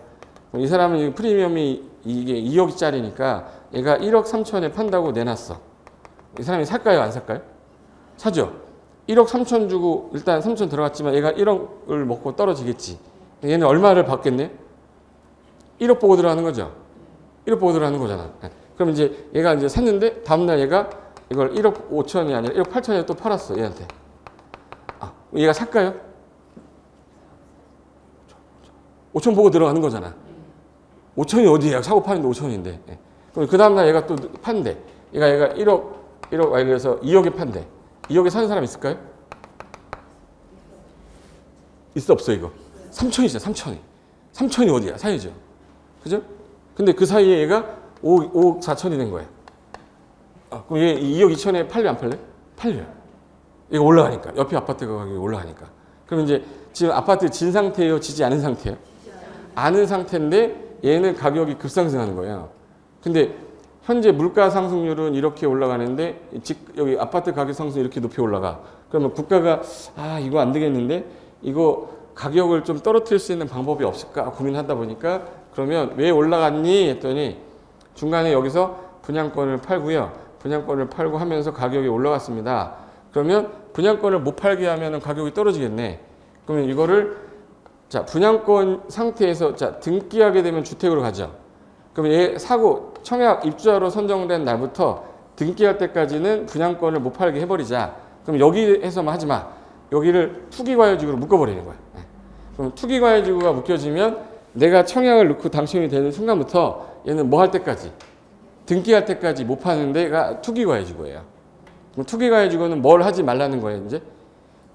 그럼 이 사람은 프리미엄이 이게 2억짜리니까 얘가 1억 3천에 판다고 내놨어. 이 사람이 살까요? 안 살까요? 사죠. 1억 3천 주고 일단 3천 들어갔지만 얘가 1억을 먹고 떨어지겠지. 얘는 얼마를 받겠네? 1억 보고 들어가는 거죠. 1억 보고 들어가는 거잖아. 그럼 이제 얘가 이제 샀는데 다음날 얘가 이걸 1억 5천이 아니라 1억 8천에 또 팔았어. 얘한테. 얘가 살까요? 5천 보고 들어가는 거잖아. 5천이 어디야? 사고 파는데 5천인데. 그럼 그 다음날 얘가 또 판대. 얘가 1억 이래서 2억에 판대. 2억에 사는 사람 있을까요? 있어 없어 이거? 3천이죠. 3천이 어디야? 사야죠. 그죠? 근데 그 사이에 얘가 5억 4천이 된 거예요. 그럼 얘 2억 2천에 팔려 안 팔려? 팔려요. 이거 올라가니까. 옆에 아파트 가격이 올라가니까. 그럼 이제 지금 아파트 진 상태예요? 지지 않은 상태예요? 않은 상태인데 얘는 가격이 급상승하는 거예요. 근데 현재 물가 상승률은 이렇게 올라가는데 여기 아파트 가격 상승이 이렇게 높이 올라가. 그러면 국가가 이거 안 되겠는데 이거 가격을 좀 떨어뜨릴 수 있는 방법이 없을까 고민하다 보니까 그러면 왜 올라갔니 했더니 중간에 여기서 분양권을 팔고요. 분양권을 팔고 하면서 가격이 올라갔습니다. 그러면 분양권을 못 팔게 하면 가격이 떨어지겠네. 그러면 이거를 자 분양권 상태에서 자 등기하게 되면 주택으로 가죠. 그러면 얘 사고 청약 입주자로 선정된 날부터 등기할 때까지는 분양권을 못 팔게 해버리자. 그럼 여기에서만 하지 마. 여기를 투기과열지구로 묶어버리는 거야. 그럼 투기과열지구가 묶여지면 내가 청약을 넣고 당첨이 되는 순간부터 얘는 뭐 할 때까지 등기할 때까지 못 파는 데가 투기과열지구예요. 그럼 투기과열지구는 뭘 하지 말라는 거예요. 이제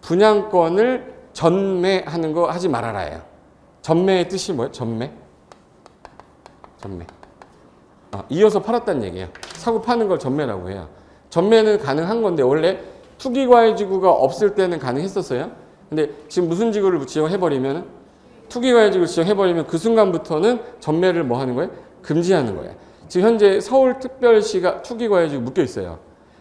분양권을 전매하는 거 하지 말아라예요. 전매의 뜻이 뭐예요? 전매. 이어서 팔았다는 얘기예요. 사고 파는 걸 전매라고 해요. 전매는 가능한 건데 원래 투기과열지구가 없을 때는 가능했었어요. 근데 지금 무슨 지구를 지정해버리면 투기과열지구를 지정해버리면 그 순간부터는 전매를 뭐 하는 거예요? 금지하는 거예요. 지금 현재 서울특별시가 투기과열지구 묶여 있어요.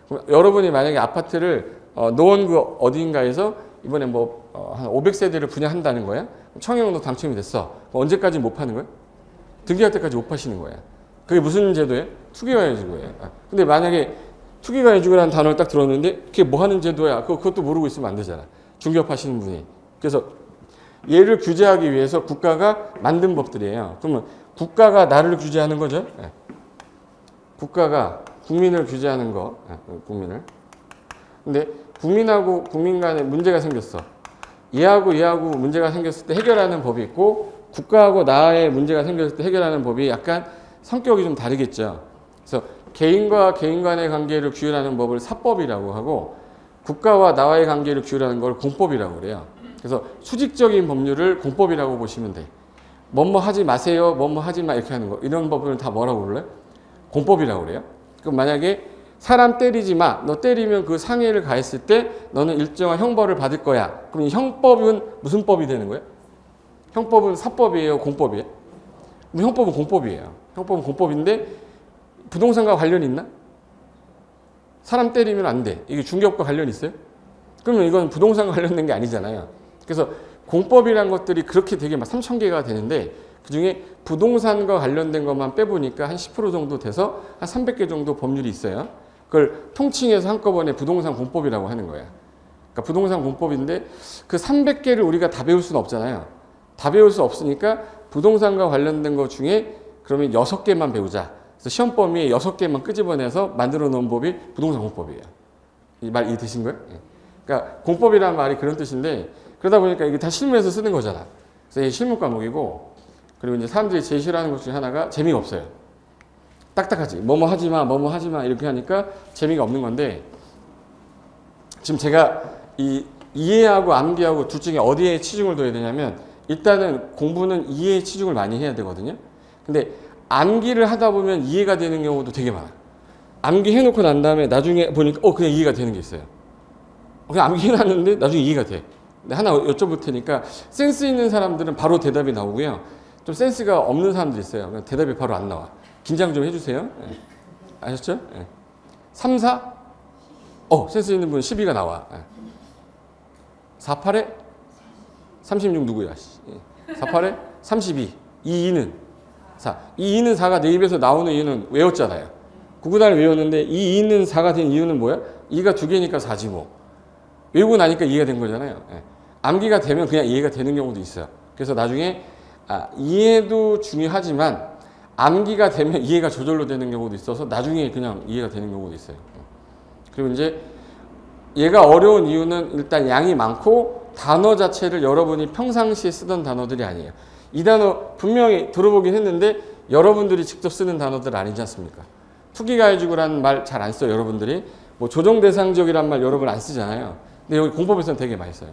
그럼 여러분이 만약에 아파트를 노원구 어딘가에서 이번에 뭐 한 500세대를 분양한다는 거예요. 청약도 당첨이 됐어. 언제까지 못 파는 거예요? 등기할 때까지 못 파시는 거예요. 그게 무슨 제도예요? 투기과열지구예요. 근데 만약에 투기과열지구라는 단어를 딱 들었는데 그게 뭐 하는 제도야? 그것도 모르고 있으면 안 되잖아. 중개업하시는 분이. 그래서 얘를 규제하기 위해서 국가가 만든 법들이에요. 그러면 국가가 나를 규제하는 거죠. 국가가 국민을 규제하는 거. 국민을. 근데 국민하고 국민 간에 문제가 생겼어. 얘하고 문제가 생겼을 때 해결하는 법이 있고 국가하고 나의 문제가 생겼을 때 해결하는 법이 약간 성격이 좀 다르겠죠. 그래서 개인과 개인 간의 관계를 규율하는 법을 사법이라고 하고 국가와 나와의 관계를 규율하는 걸 공법이라고 그래요. 그래서 수직적인 법률을 공법이라고 보시면 돼. 뭐뭐 하지 마세요. 뭐뭐 하지 마 이렇게 하는 거. 이런 법을 다 뭐라고 불러요? 공법이라고 그래요. 그럼 만약에 사람 때리지 마. 너 때리면 그 상해를 가했을 때 너는 일정한 형벌을 받을 거야. 그럼 이 형법은 무슨 법이 되는 거예요? 형법은 사법이에요? 공법이에요? 형법은 공법이에요. 형법은 공법인데 부동산과 관련이 있나? 사람 때리면 안 돼. 이게 중개업과 관련이 있어요? 그러면 이건 부동산과 관련된 게 아니잖아요. 그래서 공법이란 것들이 그렇게 되게 막 3,000개가 되는데 그중에 부동산과 관련된 것만 빼보니까 한 10% 정도 돼서 한 300개 정도 법률이 있어요. 그걸 통칭해서 한꺼번에 부동산 공법이라고 하는 거예요. 그러니까 부동산 공법인데 그 300개를 우리가 다 배울 수는 없잖아요. 다 배울 수 없으니까 부동산과 관련된 것 중에 그러면 6개만 배우자. 그래서 시험 범위에 6개만 끄집어내서 만들어 놓은 법이 부동산 공법이에요. 이 말 이해되신 거예요? 그러니까 공법이라는 말이 그런 뜻인데 그러다 보니까 이게 다 실무에서 쓰는 거잖아. 그래서 이게 실무 과목이고 그리고 이제 사람들이 제일 싫어하는 것 중에 하나가 재미가 없어요. 딱딱하지. 뭐뭐 하지 마, 뭐뭐 하지 마 이렇게 하니까 재미가 없는 건데 지금 제가 이 이해하고 암기하고 둘 중에 어디에 치중을 둬야 되냐면 일단은 공부는 이해에 치중을 많이 해야 되거든요. 근데 암기를 하다 보면 이해가 되는 경우도 되게 많아요. 암기해놓고 난 다음에 나중에 보니까 그냥 이해가 되는 게 있어요. 그냥 암기해놨는데 나중에 이해가 돼. 근데 하나 여쭤볼 테니까 센스 있는 사람들은 바로 대답이 나오고요. 좀 센스가 없는 사람들이 있어요. 대답이 바로 안 나와. 긴장 좀 해주세요. 네. 아셨죠? 네. 3, 4? 센스 있는 분 12가 나와. 네. 4, 8에? 36 누구야? 48에 32. 이 2는 4. 이 2는 4가 내 입에서 나오는 이유는 외웠잖아요. 구구단을 외웠는데 이 2는 4가 된 이유는 뭐야? 2가 2개니까 4지 뭐. 외우고 나니까 이해가 된 거잖아요. 예. 암기가 되면 그냥 이해가 되는 경우도 있어요. 그래서 나중에 이해도 중요하지만 암기가 되면 이해가 저절로 되는 경우도 있어서 나중에 그냥 이해가 되는 경우도 있어요. 그리고 이제 얘가 어려운 이유는 일단 양이 많고 단어 자체를 여러분이 평상시에 쓰던 단어들이 아니에요. 이 단어 분명히 들어보긴 했는데 여러분들이 직접 쓰는 단어들 아니지 않습니까? 투기가해주고라는 말 잘 안 써요. 여러분들이. 뭐 조정대상적이란 말 여러분 안 쓰잖아요. 근데 여기 공법에서는 되게 많이 써요.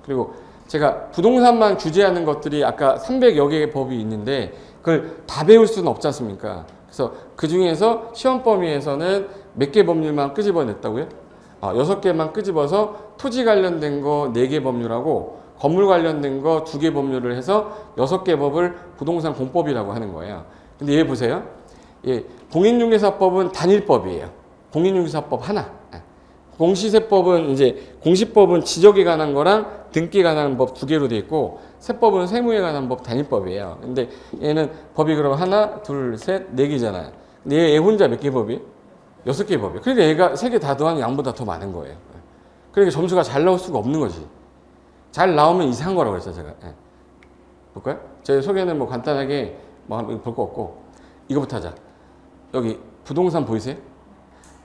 그리고 제가 부동산만 규제하는 것들이 아까 300여 개의 법이 있는데 그걸 다 배울 수는 없지 않습니까? 그래서 그 중에서 시험 범위에서는 몇 개 법률만 끄집어냈다고요? 6개만 끄집어서 토지 관련된 거 4개 법률하고 건물 관련된 거 2개 법률을 해서 6개 법을 부동산 공법이라고 하는 거예요. 근데 얘 보세요. 예, 공인중개사법은 단일법이에요. 공인중개사법 하나. 공시세법은 이제 공시법은 지적에 관한 거랑 등기에 관한 법 2개로 돼 있고 세법은 세무에 관한 법 단일법이에요. 근데 얘는 법이 그럼 하나, 둘, 셋, 4개잖아요. 근데 얘 혼자 몇 개 법이에요? 6개 법이에요. 그러니까 얘가 3개 다 더하면 양보다 더 많은 거예요. 그러니까 점수가 잘 나올 수가 없는 거지. 잘 나오면 이상한 거라고 그랬죠, 제가. 예. 볼까요? 제 소개는 뭐 간단하게 뭐 한번 볼 거 없고 이거부터 하자. 여기 부동산 보이세요?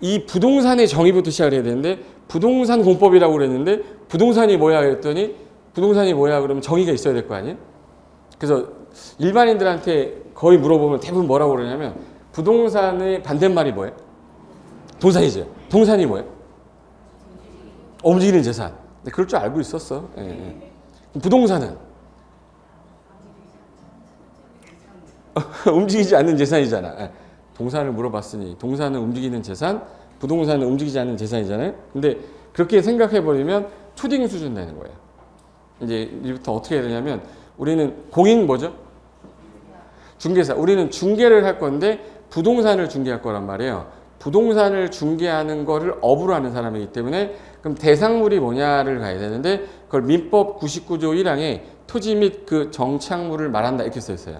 이 부동산의 정의부터 시작을 해야 되는데 부동산 공법이라고 그랬는데 부동산이 뭐야 그랬더니 부동산이 뭐야 그러면 정의가 있어야 될 거 아니에요? 그래서 일반인들한테 거의 물어보면 대부분 뭐라고 그러냐면 부동산의 반대말이 뭐예요? 동산이죠. 동산이 뭐예요? 움직이는 재산. 그럴 줄 알고 있었어. 예, 예. 부동산은 움직이지 않는 재산이잖아. 예. 동산을 물어봤으니 동산은 움직이는 재산, 부동산은 움직이지 않는 재산이잖아요. 근데 그렇게 생각해버리면 초딩 수준 되는 거예요. 이제 이제부터 어떻게 해야 되냐면 우리는 공인 뭐죠? 중개사. 우리는 중개를 할 건데 부동산을 중개할 거란 말이에요. 부동산을 중개하는 거를 업으로 하는 사람이기 때문에 그럼 대상물이 뭐냐를 가야 되는데 그걸 민법 99조 1항에 토지 및 그 정착물을 말한다 이렇게 써 있어요.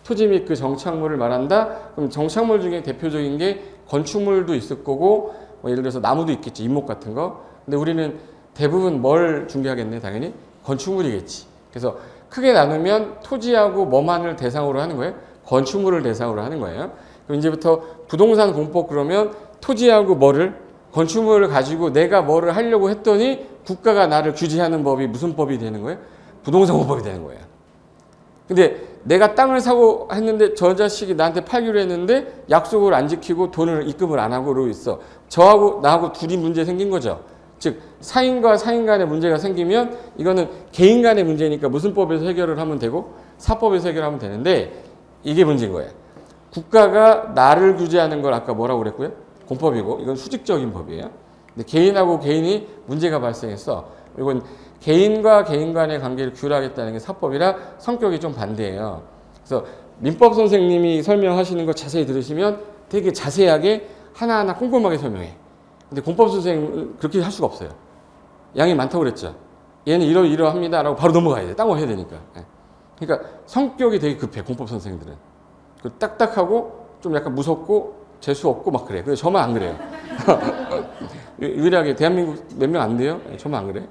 토지 및 그 정착물을 말한다. 그럼 정착물 중에 대표적인 게 건축물도 있을 거고 뭐 예를 들어서 나무도 있겠지. 잎목 같은 거. 근데 우리는 대부분 뭘 중개하겠네? 당연히 건축물이겠지. 그래서 크게 나누면 토지하고 뭐만을 대상으로 하는 거예요? 건축물을 대상으로 하는 거예요. 그럼 이제부터 부동산 공법 그러면 토지하고 뭐를 건축물을 가지고 내가 뭐를 하려고 했더니 국가가 나를 규제하는 법이 무슨 법이 되는 거예요? 부동산 공법이 되는 거예요. 근데 내가 땅을 사고 했는데 저 자식이 나한테 팔기로 했는데 약속을 안 지키고 돈을 입금을 안 하고로 있어. 저하고 나하고 둘이 문제 생긴 거죠. 즉 사인과 사인 간의 문제가 생기면 이거는 개인 간의 문제니까 무슨 법에서 해결을 하면 되고 사법에서 해결하면 되는데 이게 문제인 거예요. 국가가 나를 규제하는 걸 아까 뭐라고 그랬고요? 공법이고 이건 수직적인 법이에요. 근데 개인하고 개인이 문제가 발생했어. 이건 개인과 개인 간의 관계를 규율하겠다는 게 사법이라 성격이 좀 반대예요. 그래서 민법 선생님이 설명하시는 거 자세히 들으시면 되게 자세하게 하나하나 꼼꼼하게 설명해. 근데 공법 선생님은 그렇게 할 수가 없어요. 양이 많다고 그랬죠. 얘는 이러합니다 라고 바로 넘어가야 돼. 딴 거 해야 되니까. 그러니까 성격이 되게 급해. 공법 선생님들은. 딱딱하고 좀 약간 무섭고 재수 없고 막 그래. 근데 저만 안 그래요. 유일하게 대한민국 몇 명 안 돼요? 저만 안 그래.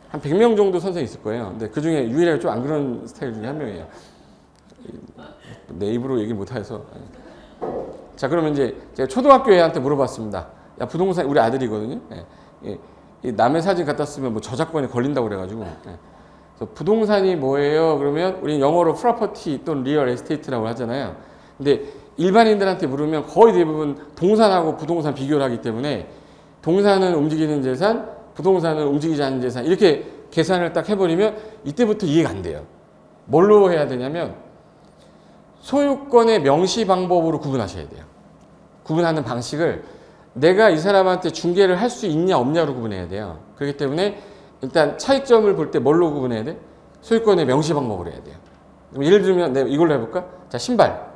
한 100명 정도 선생님 있을 거예요. 근데 그 중에 유일하게 좀 안 그런 스타일 중에 한 명이에요. 내 입으로 얘기 못 해서. 자, 그러면 이제 제가 초등학교 애한테 물어봤습니다. 야, 부동산, 우리 아들이거든요. 남의 사진 갖다 쓰면 뭐 저작권에 걸린다고 그래가지고. 그래서 부동산이 뭐예요? 그러면 우리는 영어로 프로퍼티 또는 리얼 에스테이트라고 하잖아요. 근데 일반인들한테 물으면 거의 대부분 동산하고 부동산 비교를 하기 때문에 동산은 움직이는 재산, 부동산은 움직이지 않는 재산 이렇게 계산을 딱 해버리면 이때부터 이해가 안 돼요. 뭘로 해야 되냐면 소유권의 명시 방법으로 구분하셔야 돼요. 구분하는 방식을 내가 이 사람한테 중개를 할 수 있냐 없냐로 구분해야 돼요. 그렇기 때문에 일단 차이점을 볼 때 뭘로 구분해야 돼? 소유권의 명시 방법으로 해야 돼요. 예를 들면 내가 이걸로 해볼까? 자, 신발.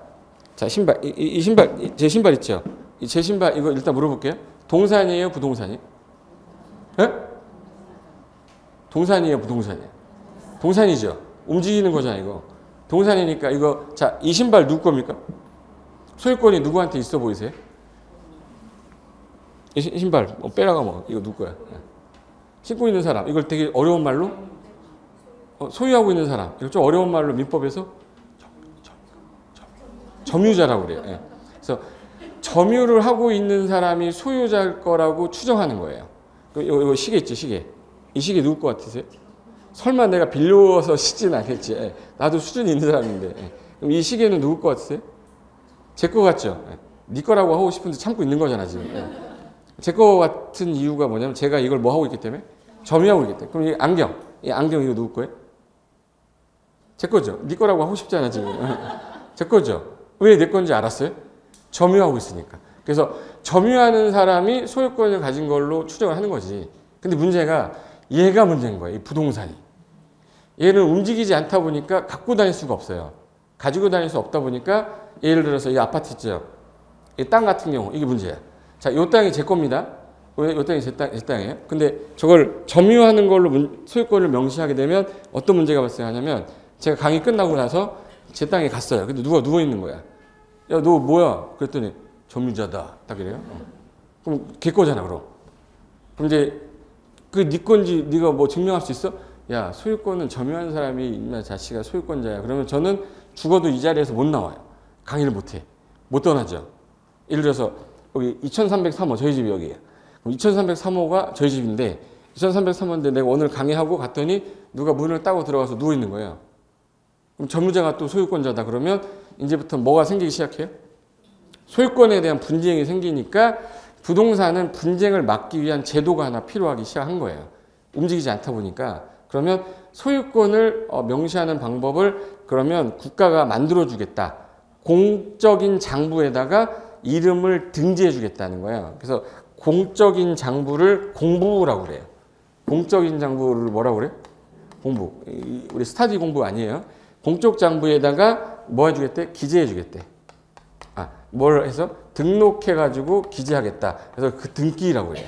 자, 신발. 이 신발, 제 신발 있죠? 제 신발 이거 일단 물어볼게요. 동산이에요? 부동산이에요? 예? 동산이에요? 부동산이에요? 동산이죠. 움직이는 거잖아 이거. 동산이니까 이거 자, 이 신발 누구 겁니까? 소유권이 누구한테 있어 보이세요? 이 신발 뭐 빼라가 뭐 이거 누구 거야? 신고 있는 사람. 이걸 되게 어려운 말로 소유하고 있는 사람. 이거 좀 어려운 말로 민법에서 점유자라고 그래요. 예. 그래서 점유를 하고 있는 사람이 소유자일 거라고 추정하는 거예요. 이거 시계 있죠, 시계. 이 시계 누구 거 같으세요? 설마 내가 빌려서 시진 않겠지. 예. 나도 수준이 있는 사람인데. 예. 그럼 이 시계는 누구 거 같으세요? 제 거 같죠? 예. 네 거라고 하고 싶은데 참고 있는 거잖아, 지금. 예. 제 거 같은 이유가 뭐냐면 제가 이걸 뭐 하고 있기 때문에? 점유하고 있기 때문에. 그럼 이 안경. 이 안경 이거 누구 거예요? 제 거죠. 네 거라고 하고 싶잖아, 지금. 제 거죠. 왜 내 건지 알았어요? 점유하고 있으니까. 그래서 점유하는 사람이 소유권을 가진 걸로 추정을 하는 거지. 근데 문제가 얘가 문제인 거예요. 이 부동산이. 얘는 움직이지 않다 보니까 갖고 다닐 수가 없어요. 가지고 다닐 수 없다 보니까 예를 들어서 이 아파트 있죠. 이 땅 같은 경우 이게 문제야. 자, 요 땅이 제 겁니다. 요 땅이 제 땅이에요. 근데 저걸 점유하는 걸로 소유권을 명시하게 되면 어떤 문제가 발생하냐면 제가 강의 끝나고 나서 제 땅에 갔어요. 근데 누가 누워 있는 거야. 야, 너 뭐야? 그랬더니 점유자다. 딱 이래요. 그럼 걔 거잖아, 그럼. 그럼 이제 그 네 건지 네가 뭐 증명할 수 있어? 야, 소유권은 점유한 사람이 있나 자식가 소유권자야. 그러면 저는 죽어도 이 자리에서 못 나와요. 강의를 못 해. 못 떠나죠. 예를 들어서 여기 2303호 저희 집이 여기예요. 그럼 2303호가 저희 집인데 2303호인데 내가 오늘 강의하고 갔더니 누가 문을 따고 들어가서 누워 있는 거예요. 그럼 점유자가 또 소유권자다 그러면 이제부터 뭐가 생기기 시작해요? 소유권에 대한 분쟁이 생기니까 부동산은 분쟁을 막기 위한 제도가 하나 필요하기 시작한 거예요. 움직이지 않다 보니까. 그러면 소유권을 명시하는 방법을 그러면 국가가 만들어 주겠다. 공적인 장부에다가 이름을 등재해 주겠다는 거예요. 그래서 공적인 장부를 공부라고 그래요. 공적인 장부를 뭐라고 그래요? 공부. 우리 스타디 공부 아니에요. 공적 장부에다가 뭐 해주겠대? 기재해 주겠대. 뭘 해서? 등록해가지고 기재하겠다. 그래서 그 등기라고 해요.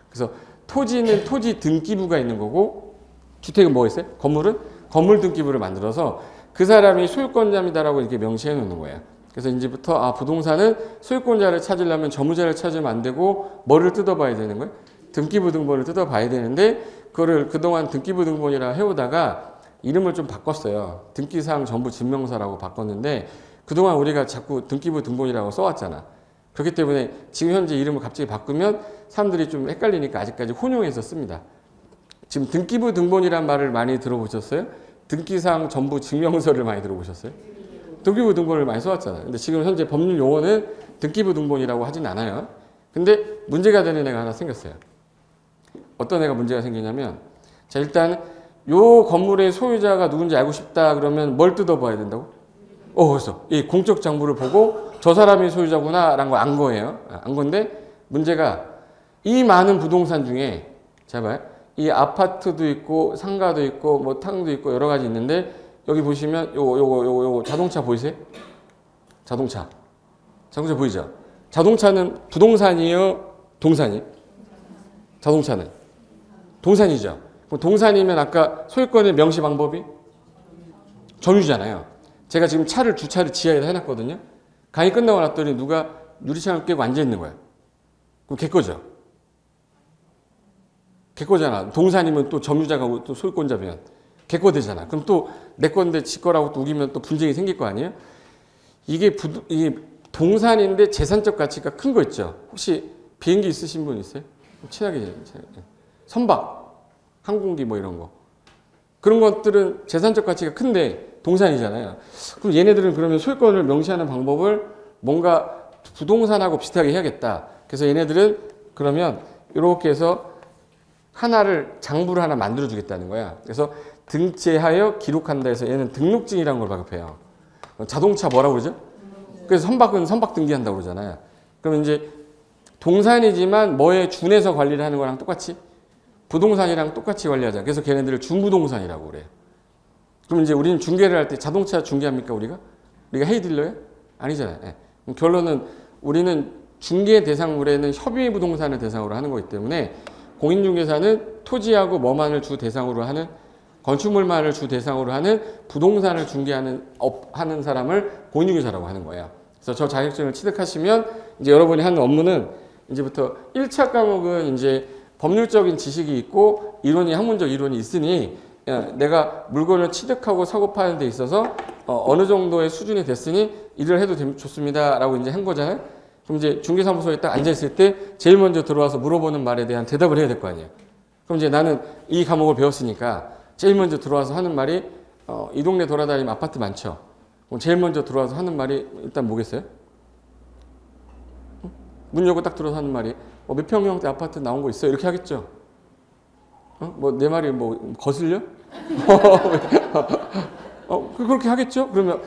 그래서 토지는 토지 등기부가 있는 거고, 주택은 뭐 있어요? 건물은 건물 등기부를 만들어서 그 사람이 소유권자입니다라고 이렇게 명시해 놓는 거예요. 그래서 이제부터 부동산은 소유권자를 찾으려면 점유자를 찾으면 안 되고 뭐를 뜯어봐야 되는 거예요? 등기부 등본을 뜯어봐야 되는데 그거를 그동안 등기부 등본이라 해오다가 이름을 좀 바꿨어요. 등기사항 전부 증명서라고 바꿨는데 그동안 우리가 자꾸 등기부 등본이라고 써왔잖아. 그렇기 때문에 지금 현재 이름을 갑자기 바꾸면 사람들이 좀 헷갈리니까 아직까지 혼용해서 씁니다. 지금 등기부 등본이란 말을 많이 들어보셨어요? 등기사항 전부 증명서를 많이 들어보셨어요? 등기부 등본을 많이 써왔잖아요. 근데 지금 현재 법률 용어는 등기부 등본이라고 하진 않아요. 근데 문제가 되는 애가 하나 생겼어요. 어떤 애가 문제가 생기냐면 자 일단 요 건물의 소유자가 누군지 알고 싶다 그러면 뭘 뜯어봐야 된다고? 그래서 이 공적 장부를 보고 저 사람이 소유자구나 라는 걸 안 거예요. 안 건데 문제가 이 많은 부동산 중에 자 봐요. 이 아파트도 있고 상가도 있고 뭐 탕도 있고 여러 가지 있는데 여기 보시면 요거 자동차 보이세요? 자동차 보이죠? 자동차는 부동산이에요? 동산이에요? 자동차는 동산이죠. 그럼 동산이면 아까 소유권의 명시 방법이 점유잖아요. 제가 지금 주차를 지하에다 해놨거든요. 강의 끝나고 났더니 누가 유리창을 깨고 앉아있는 거야. 그럼 걔 거죠. 걔 거잖아. 동산이면 또 점유자가 또 소유권자면 걔 거 되잖아. 그럼 또 내 건데 지 거라고 또 우기면 또 분쟁이 생길 거 아니에요? 이게 동산인데 재산적 가치가 큰 거 있죠. 혹시 비행기 있으신 분 있어요? 친하게 선박, 항공기 뭐 이런 거. 그런 것들은 재산적 가치가 큰데 동산이잖아요. 그럼 얘네들은 그러면 소유권을 명시하는 방법을 뭔가 부동산하고 비슷하게 해야겠다. 그래서 얘네들은 그러면 이렇게 해서 장부를 하나 만들어 주겠다는 거야. 그래서 등재하여 기록한다 해서 얘는 등록증이라는 걸 발급해요. 자동차 뭐라고 그러죠? 그래서 선박은 선박 등기한다고 그러잖아요. 그럼 이제 동산이지만 뭐에 준해서 관리를 하는 거랑 똑같이 부동산이랑 똑같이 관리하자. 그래서 걔네들을 중부동산이라고 그래요. 그럼 이제 우리는 중개를 할 때 자동차 중개합니까 우리가? 우리가 헤이딜러예요? 아니잖아요. 네. 그럼 결론은 우리는 중개 대상물에는 협의 부동산을 대상으로 하는 거기 때문에 공인중개사는 토지하고 뭐만을 주 대상으로 하는 건축물만을 주 대상으로 하는 부동산을 중개하는 하는 사람을 공인중개사라고 하는 거예요. 그래서 저 자격증을 취득하시면 이제 여러분이 하는 업무는 이제부터 1차 과목은 이제 법률적인 지식이 있고 학문적 이론이 있으니 내가 물건을 취득하고 사고 파는 데 있어서 어느 정도의 수준이 됐으니 일을 해도 좋습니다라고 이제 한 거잖아요. 그럼 이제 중개사무소에 딱 앉아 있을 때 제일 먼저 들어와서 물어보는 말에 대한 대답을 해야 될 거 아니에요. 그럼 이제 나는 이 과목을 배웠으니까 제일 먼저 들어와서 하는 말이 이 동네 돌아다니면 아파트 많죠. 그럼 제일 먼저 들어와서 하는 말이 일단 뭐겠어요? 문 열고 딱 들어서 하는 말이 몇 평형대 아파트 나온 거 있어요? 이렇게 하겠죠. 뭐 내 말이 뭐 거슬려? 그렇게 하겠죠? 그러면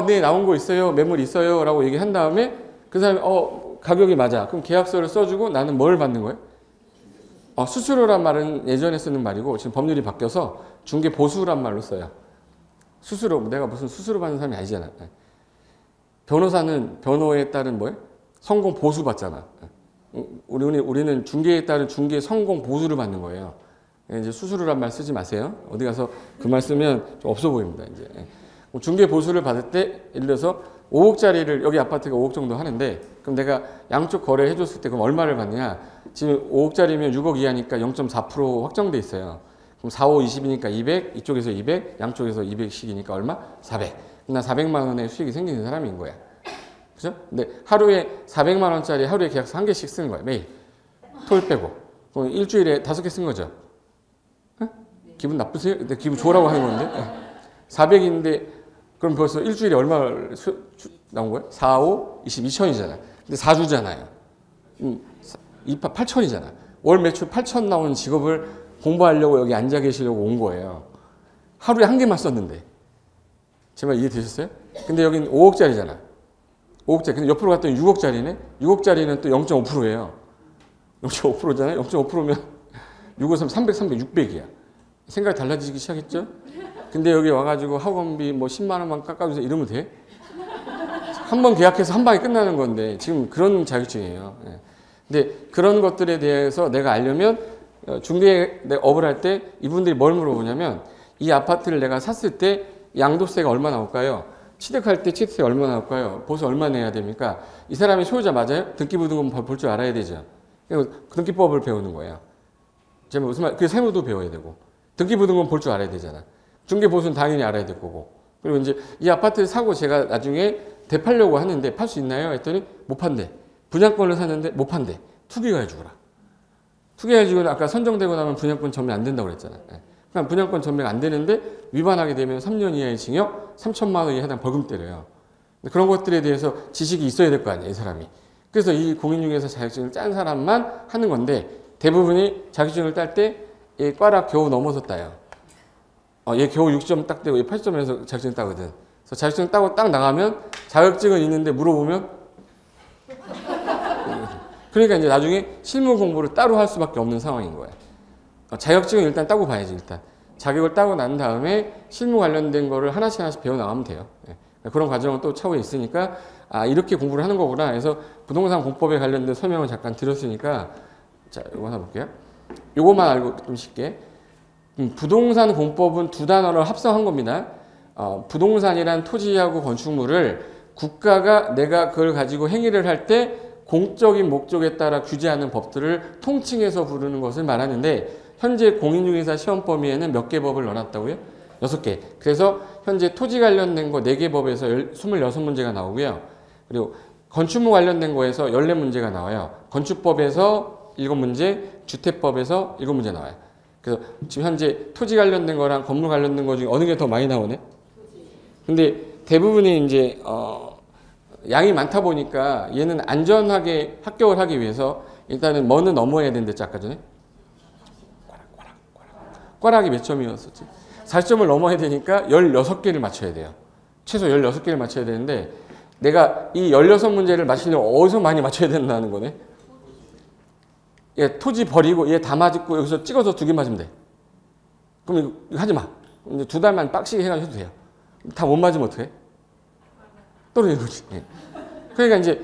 네 나온 거 있어요, 매물 있어요 라고 얘기한 다음에 그 사람이 가격이 맞아. 그럼 계약서를 써주고 나는 뭘 받는 거예요? 수수료란 말은 예전에 쓰는 말이고 지금 법률이 바뀌어서 중개보수란 말로 써요. 수수료, 내가 무슨 수수료 받는 사람이 아니잖아. 변호사는 변호에 따른 뭐예요? 성공 보수 받잖아. 우리는 중개에 따른 중개 성공 보수를 받는 거예요. 이제 수수료란 말 쓰지 마세요. 어디 가서 그 말 쓰면 좀 없어 보입니다. 이제 중개 보수를 받을 때 예를 들어서 5억짜리를 여기 아파트가 5억 정도 하는데 그럼 내가 양쪽 거래해 줬을 때 그럼 얼마를 받느냐? 지금 5억짜리면 6억 이하니까 0.4% 확정돼 있어요. 그럼 4, 5, 20이니까 200, 이쪽에서 200, 양쪽에서 200씩이니까 얼마? 400. 나 400만 원의 수익이 생기는 사람인 거야. 그죠? 근데 하루에 400만 원짜리 하루에 계약서 한 개씩 쓰는 거야. 매일. 토요일 빼고. 그럼 일주일에 5개 쓴 거죠. 기분 나쁘세요? 근데 기분 좋으라고 하는 건데. 400인데 그럼 벌써 일주일에 얼마 나온 거예요? 4, 5, 20, 2천이잖아요. 근데 4주잖아요. 8천이잖아. 월 매출 8천 나오는 직업을 공부하려고 여기 앉아 계시려고 온 거예요. 하루에 한 개만 썼는데. 제 말 이해되셨어요? 근데 여긴 5억짜리잖아. 5억짜리. 근데 옆으로 갔더니 6억짜리네? 6억짜리는 또 0.5%예요. 0.5%잖아요? 0.5%면 6, 5, 3, 300, 300, 600이야. 생각이 달라지기 시작했죠? 근데 여기 와가지고 학원비 뭐 10만 원만 깎아주세요 이러면 돼? 한 번 계약해서 한 방에 끝나는 건데 지금 그런 자격증이에요. 근데 그런 것들에 대해서 내가 알려면 중개업을 할 때 이분들이 뭘 물어보냐면 이 아파트를 내가 샀을 때 양도세가 얼마 나올까요? 취득할 때 취득세 얼마 나올까요? 보수 얼마 내야 됩니까? 이 사람이 소유자 맞아요? 등기부등본 볼 줄 알아야 되죠. 등기법을 배우는 거예요. 제가 무슨 말? 그 세무도 배워야 되고 등기부등본 볼 줄 알아야 되잖아. 중개보수는 당연히 알아야 될 거고. 그리고 이제 이 아파트를 사고 제가 나중에 되팔려고 하는데 팔 수 있나요? 했더니 못 판대. 분양권을 샀는데 못 판대. 투기가 해주거라. 투기 해주고는 아까 선정되고 나면 분양권 전매 안 된다고 그랬잖아. 그러니까 분양권 전매가 안 되는데 위반하게 되면 3년 이하의 징역, 3천만 원에 해당 벌금 때려요. 그런 것들에 대해서 지식이 있어야 될 거 아니에요, 이 사람이. 그래서 이 공인중개사 자격증을 짠 사람만 하는 건데 대부분이 자격증을 딸 때 얘 과락 겨우 넘어서 따요. 얘 겨우 6점 딱 되고 얘 8점에서 자격증 따거든. 그래서 자격증 따고 딱 나가면 자격증은 있는데 물어보면 그러니까 이제 나중에 실무 공부를 따로 할 수밖에 없는 상황인 거야. 자격증은 일단 따고 봐야지 일단. 자격을 따고 난 다음에 실무 관련된 거를 하나씩 배워 나가면 돼요. 그런 과정은 또 차후에 있으니까 이렇게 공부를 하는 거구나. 그래서 부동산 공법에 관련된 설명을 잠깐 드렸으니까 자 이거 하나 볼게요. 요것만 알고 좀 쉽게. 부동산 공법은 두 단어를 합성한 겁니다. 부동산이란 토지하고 건축물을 국가가 내가 그걸 가지고 행위를 할 때 공적인 목적에 따라 규제하는 법들을 통칭해서 부르는 것을 말하는데 현재 공인중개사 시험 범위에는 몇 개 법을 넣어놨다고요? 6개. 그래서 현재 토지 관련된 거 4개 법에서 26문제가 나오고요. 그리고 건축물 관련된 거에서 14문제가 나와요. 건축법에서 7문제, 주택법에서 7문제 나와요. 그래서 지금 현재 토지 관련된 거랑 건물 관련된 거 중에 어느 게 더 많이 나오네? 근데 대부분이 이제 양이 많다 보니까 얘는 안전하게 합격을 하기 위해서 일단은 뭐는 넘어야 된댔지 아까 전에? 꽈락이 몇 점이었었지? 40점을 넘어야 되니까 16개를 맞춰야 돼요. 최소 16개를 맞춰야 되는데 내가 이 16문제를 맞추려면 어디서 많이 맞춰야 된다는 거네? 얘 토지 버리고 얘 다 맞고 여기서 찍어서 2개 맞으면 돼. 그럼 이거 하지 마. 이제 2달만 빡시게 해가지고 해도 돼요. 다 못 맞으면 어떡해? 떨어지는 거지. 그러니까 이제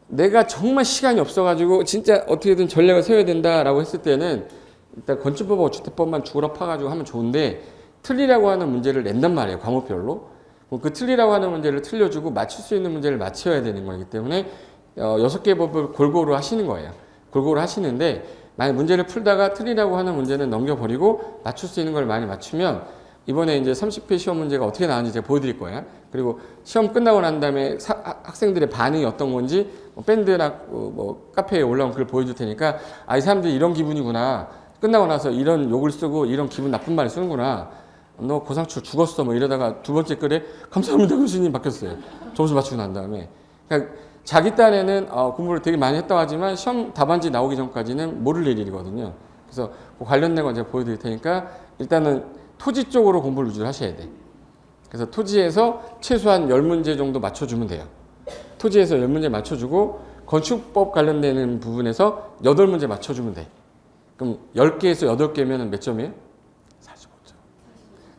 내가 정말 시간이 없어가지고 진짜 어떻게든 전략을 세워야 된다라고 했을 때는 일단 건축법하고 주택법만 죽으라 파가지고 하면 좋은데 틀리라고 하는 문제를 낸단 말이에요. 과목별로. 그 틀리라고 하는 문제를 틀려주고 맞출 수 있는 문제를 맞춰야 되는 거기 때문에 6개 법을 골고루 하시는 거예요. 골고루 하시는데 만약 문제를 풀다가 틀리라고 하는 문제는 넘겨버리고 맞출 수 있는 걸 많이 맞추면 이번에 이제 30회 시험 문제가 어떻게 나왔는지 제가 보여드릴 거예요. 그리고 시험 끝나고 난 다음에 학생들의 반응이 어떤 건지 밴드나 뭐 카페에 올라온 글 보여줄 테니까 이 사람들이 이런 기분이구나. 끝나고 나서 이런 욕을 쓰고 이런 기분 나쁜 말을 쓰는구나. 너 고상출 죽었어 뭐 이러다가 두 번째 글에 감사합니다 교수님 바뀌었어요. 점수 맞추고 난 다음에. 그러니까 자기 딴에는 공부를 되게 많이 했다고 하지만 시험 답안지 나오기 전까지는 모를 일이거든요. 그래서 그 관련된 건 제가 보여드릴 테니까 일단은 토지 쪽으로 공부를 위주로 하셔야 돼. 그래서 토지에서 최소한 10문제 정도 맞춰주면 돼요. 토지에서 10문제 맞춰주고 건축법 관련되는 부분에서 8문제 맞춰주면 돼. 그럼 10개에서 8개면 몇 점이에요?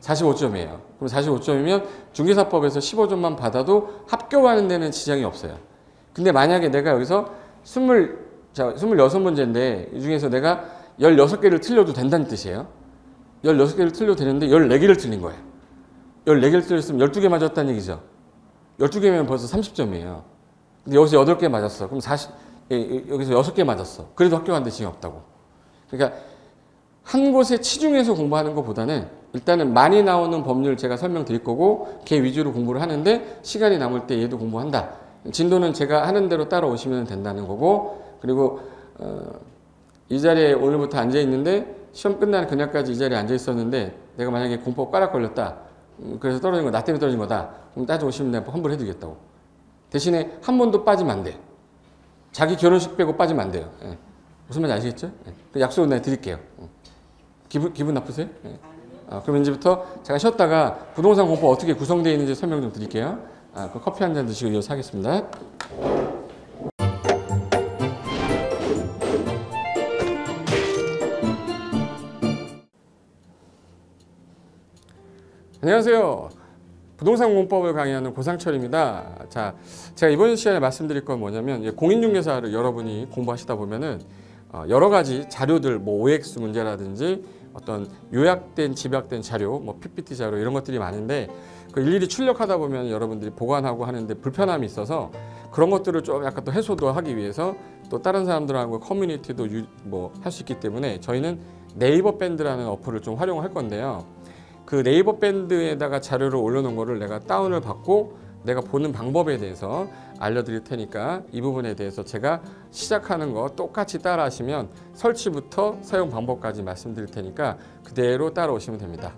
45점이에요. 그럼 45점이면 중개사법에서 15점만 받아도 합격하는 데는 지장이 없어요. 근데 만약에 내가 여기서 26문제인데 이 중에서 내가 16개를 틀려도 된다는 뜻이에요. 16개를 틀려도 되는데 14개를 틀린 거예요. 14개를 틀렸으면 12개 맞았다는 얘기죠. 12개면 벌써 30점이에요. 근데 여기서 8개 맞았어. 그럼 여기서 6개 맞았어. 그래도 합격하는 데 지장이 없다고. 그러니까 한 곳에 치중해서 공부하는 것보다는 일단은 많이 나오는 법률 제가 설명드릴 거고 걔 위주로 공부를 하는데 시간이 남을 때 얘도 공부한다. 진도는 제가 하는 대로 따라오시면 된다는 거고 그리고 이 자리에 오늘부터 앉아 있는데 시험 끝나는 그날까지 이 자리에 앉아 있었는데 내가 만약에 공법 까락 걸렸다. 그래서 떨어진 거 나 때문에 떨어진 거다. 그럼 따져오시면 내가 환불해 드리겠다고. 대신에 한 번도 빠지면 안 돼. 자기 결혼식 빼고 빠지면 안 돼요. 예. 무슨 말인지 아시겠죠? 예. 그 약속은 내가 드릴게요. 기분 나쁘세요? 예. 그럼 이제부터 제가 쉬었다가 부동산 공법 어떻게 구성되어 있는지 설명 좀 드릴게요. 그 커피 한 잔 드시고 이어서 하겠습니다. 안녕하세요. 부동산 공법을 강의하는 고상철입니다. 자, 제가 이번 시간에 말씀드릴 건 뭐냐면 공인중개사를 여러분이 공부하시다 보면은 여러 가지 자료들, 뭐 OX 문제라든지 어떤 요약된 집약된 자료, 뭐 PPT 자료 이런 것들이 많은데 그 일일이 출력하다 보면 여러분들이 보관하고 하는데 불편함이 있어서 그런 것들을 좀 약간 또 해소도 하기 위해서 또 다른 사람들하고 커뮤니티도 뭐 할 수 있기 때문에 저희는 네이버 밴드라는 어플을 좀 활용할 건데요. 그 네이버 밴드에다가 자료를 올려놓은 거를 내가 다운을 받고 내가 보는 방법에 대해서 알려드릴 테니까 이 부분에 대해서 제가 시작하는 거 똑같이 따라 하시면 설치부터 사용 방법까지 말씀드릴 테니까 그대로 따라오시면 됩니다.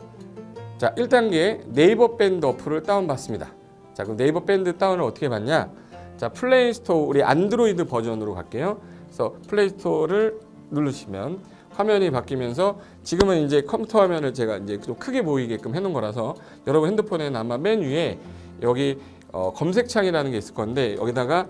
자, 1단계 네이버 밴드 어플을 다운받습니다. 자, 그럼 네이버 밴드 다운을 어떻게 받냐? 자, 플레이스토어 우리 안드로이드 버전으로 갈게요. 그래서 플레이스토어를 누르시면 화면이 바뀌면서 지금은 이제 컴퓨터 화면을 제가 이제 좀 크게 보이게끔 해놓은 거라서 여러분 핸드폰에는 아마 맨 위에 여기 검색창이라는 게 있을 건데 여기다가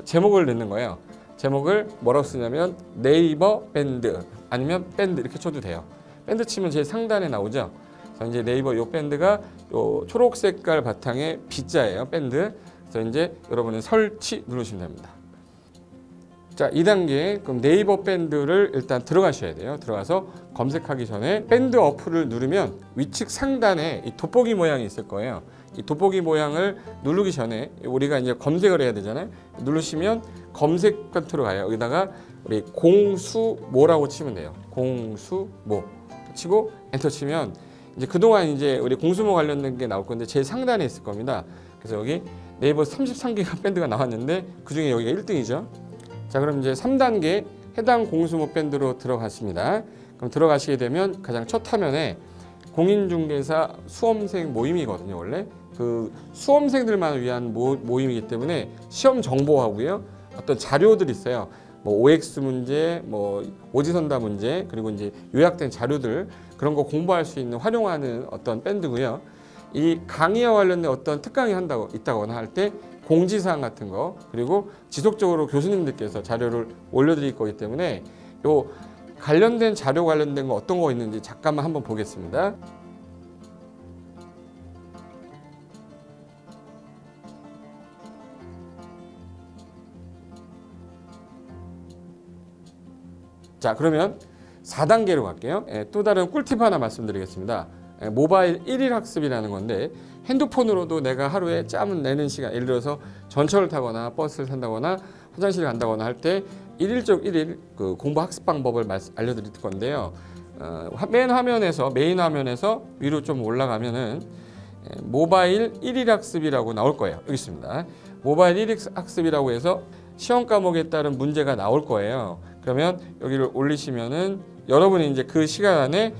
제목을 넣는 거예요. 제목을 뭐라고 쓰냐면 네이버 밴드 아니면 밴드 이렇게 쳐도 돼요. 밴드 치면 제일 상단에 나오죠. 그래서 이제 네이버 요 밴드가 요 초록 색깔 바탕에 B자예요. 밴드. 그래서 이제 여러분은 설치 누르시면 됩니다. 자, 2단계 그럼 네이버 밴드를 일단 들어가셔야 돼요. 들어가서 검색하기 전에 밴드 어플을 누르면 위측 상단에 이 돋보기 모양이 있을 거예요. 이 돋보기 모양을 누르기 전에 우리가 이제 검색을 해야 되잖아요. 누르시면 검색 컨트롤 가요. 여기다가 우리 공수모라고 치면 돼요. 공수모 치고 엔터 치면 이제 그동안 이제 우리 공수모 관련된 게 나올 건데 제일 상단에 있을 겁니다. 그래서 여기 네이버 33개가 밴드가 나왔는데 그 중에 여기가 1등이죠. 자, 그럼 이제 3단계 해당 공수모 밴드로 들어갔습니다. 그럼 들어가시게 되면 가장 첫 화면에 공인중개사 수험생 모임이거든요. 원래 그 수험생들만 위한 모임이기 때문에 시험 정보하고요. 어떤 자료들이 있어요. 뭐 OX 문제, 뭐 오지선다 문제, 그리고 이제 요약된 자료들 그런 거 공부할 수 있는 활용하는 어떤 밴드고요. 이 강의와 관련된 어떤 특강이 있다거나 할 때 공지사항 같은 거 그리고 지속적으로 교수님들께서 자료를 올려드릴 거기 때문에 요 관련된 자료 관련된 거 어떤 거 있는지 잠깐만 한번 보겠습니다. 자, 그러면 4단계로 갈게요. 또 다른 꿀팁 하나 말씀드리겠습니다. 모바일 1일 학습이라는 건데 핸드폰으로도 내가 하루에 짬을 내는 시간, 예를 들어서 전철을 타거나 버스를 탄다거나 화장실을 간다거나 할 때 1일 그 공부 학습 방법을 알려드릴 건데요. 메인 화면에서 위로 좀 올라가면은 모바일 1일 학습이라고 나올 거예요. 여기 있습니다. 모바일 1일 학습이라고 해서 시험 과목에 따른 문제가 나올 거예요. 그러면 여기를 올리시면은 여러분이 이제 그 시간 안에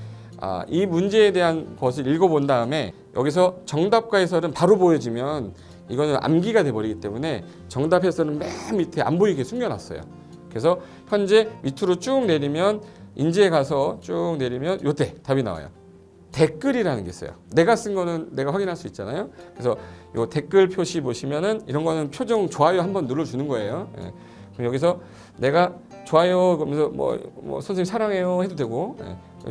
이 문제에 대한 것을 읽어본 다음에 여기서 정답과 해설은 바로 보여지면 이거는 암기가 돼버리기 때문에 정답 해설은 맨 밑에 안 보이게 숨겨놨어요. 그래서 현재 밑으로 쭉 내리면 인지에 가서 쭉 내리면 요때 답이 나와요. 댓글이라는 게 있어요. 내가 쓴 거는 내가 확인할 수 있잖아요. 그래서 요 댓글 표시 보시면은 이런 거는 표정 좋아요 한번 눌러주는 거예요. 그럼 여기서 내가 좋아요 그러면서 뭐 선생님 사랑해요 해도 되고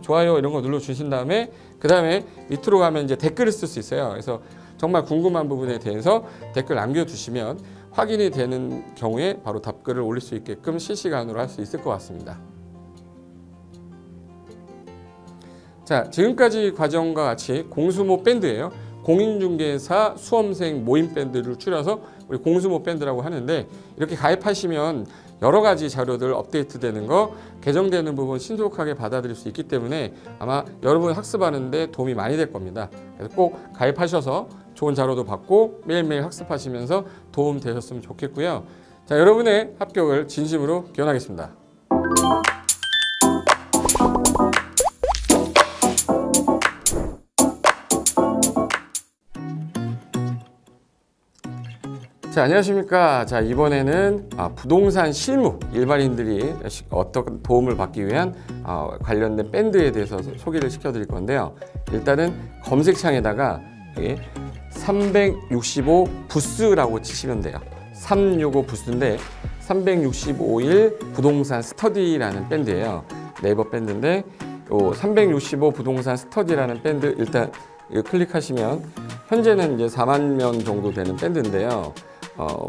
좋아요 이런 거 눌러주신 다음에 그 다음에 밑으로 가면 이제 댓글을 쓸 수 있어요. 그래서 정말 궁금한 부분에 대해서 댓글 남겨주시면 확인이 되는 경우에 바로 답글을 올릴 수 있게끔 실시간으로 할 수 있을 것 같습니다. 자, 지금까지 과정과 같이 공수모 밴드예요. 공인중개사 수험생 모임 밴드를 줄여서 우리 공수모 밴드라고 하는데 이렇게 가입하시면 여러 가지 자료들 업데이트되는 거, 개정되는 부분 신속하게 받아들일 수 있기 때문에 아마 여러분 학습하는데 도움이 많이 될 겁니다. 그래서 꼭 가입하셔서 좋은 자료도 받고 매일매일 학습하시면서 도움 되셨으면 좋겠고요. 자, 여러분의 합격을 진심으로 기원하겠습니다. 자, 안녕하십니까. 자, 이번에는 부동산 실무, 일반인들이 어떤 도움을 받기 위한 관련된 밴드에 대해서 소개를 시켜드릴 건데요. 일단은 검색창에다가 여기 365 부스라고 치시면 돼요. 365 부스인데 365일 부동산 스터디라는 밴드예요. 네이버 밴드인데 365 부동산 스터디라는 밴드 일단 이거 클릭하시면 현재는 이제 4만 명 정도 되는 밴드인데요.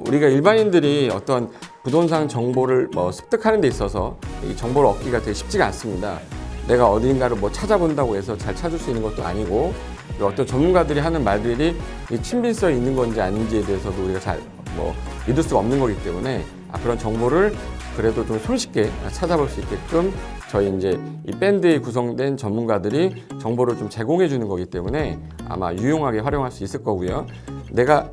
우리가 일반인들이 어떤 부동산 정보를 습득하는 데 있어서 이 정보를 얻기가 되게 쉽지가 않습니다. 내가 어딘가를 찾아본다고 해서 잘 찾을 수 있는 것도 아니고 어떤 전문가들이 하는 말들이 친밀성이 있는 건지 아닌지에 대해서도 우리가 잘 믿을 수가 없는 거기 때문에 그런 정보를 그래도 좀 손쉽게 찾아볼 수 있게끔 저희 이제 이 밴드에 구성된 전문가들이 정보를 좀 제공해 주는 거기 때문에 아마 유용하게 활용할 수 있을 거고요. 내가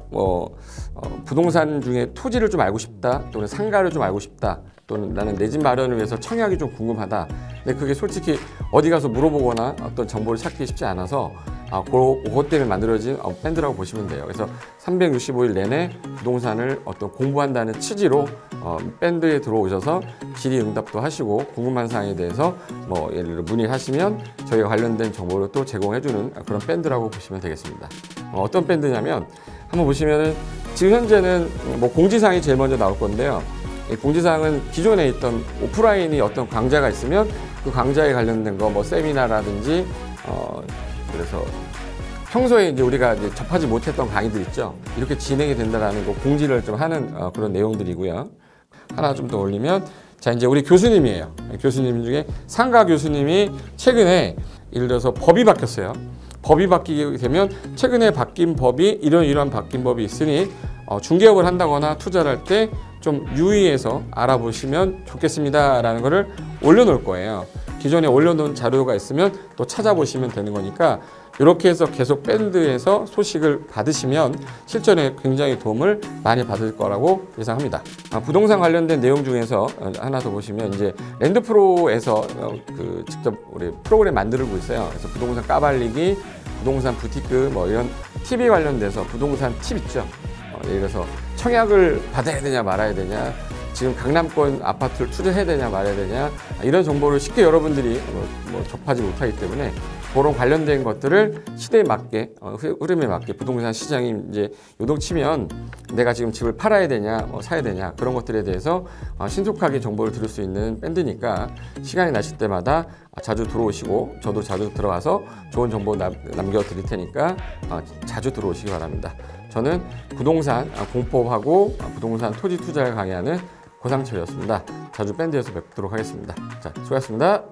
부동산 중에 토지를 좀 알고 싶다 또는 상가를 좀 알고 싶다 또는 나는 내 집 마련을 위해서 청약이 좀 궁금하다. 근데 그게 솔직히 어디 가서 물어보거나 어떤 정보를 찾기 쉽지 않아서 그것 때문에 만들어진 밴드라고 보시면 돼요. 그래서 365일 내내 부동산을 어떤 공부한다는 취지로 밴드에 들어오셔서 질의응답도 하시고 궁금한 사항에 대해서 예를 들어 문의를 하시면 저희가 관련된 정보를 또 제공해주는 그런 밴드라고 보시면 되겠습니다. 어떤 밴드냐면 한번 보시면은 지금 현재는 공지사항이 제일 먼저 나올 건데요. 이 공지사항은 기존에 있던 오프라인이 어떤 강좌가 있으면 그 강좌에 관련된 거 세미나라든지 그래서 평소에 이제 우리가 이제 접하지 못했던 강의들 있죠. 이렇게 진행이 된다라는 거 공지를 좀 하는 그런 내용들이고요. 하나 좀 더 올리면 자 이제 우리 교수님이에요. 교수님 중에 상가 교수님이 최근에 예를 들어서 법이 바뀌었어요. 법이 바뀌게 되면 최근에 바뀐 법이 이런 바뀐 법이 있으니 중개업을 한다거나 투자를 할 때 좀 유의해서 알아보시면 좋겠습니다라는 거를 올려놓을 거예요. 기존에 올려놓은 자료가 있으면 또 찾아보시면 되는 거니까 이렇게 해서 계속 밴드에서 소식을 받으시면 실전에 굉장히 도움을 많이 받을 거라고 예상합니다. 부동산 관련된 내용 중에서 하나 더 보시면 이제 랜드프로에서 직접 우리 프로그램 만들고 있어요. 그래서 부동산 까발리기, 부동산 부티크 이런 TV 관련돼서 부동산 팁 있죠. 예를 들어서 청약을 받아야 되냐 말아야 되냐, 지금 강남권 아파트를 투자해야 되냐 말아야 되냐 이런 정보를 쉽게 여러분들이 접하지 못하기 때문에 그런 관련된 것들을 시대에 맞게 흐름에 맞게 부동산 시장이 이제 요동치면 내가 지금 집을 팔아야 되냐 사야 되냐 그런 것들에 대해서 신속하게 정보를 들을 수 있는 밴드니까 시간이 나실 때마다 자주 들어오시고 저도 자주 들어와서 좋은 정보 남겨드릴 테니까 자주 들어오시기 바랍니다. 저는 부동산 공법하고 부동산 토지 투자를 강의하는 고상철이었습니다. 자주 밴드에서 뵙도록 하겠습니다. 자, 수고하셨습니다.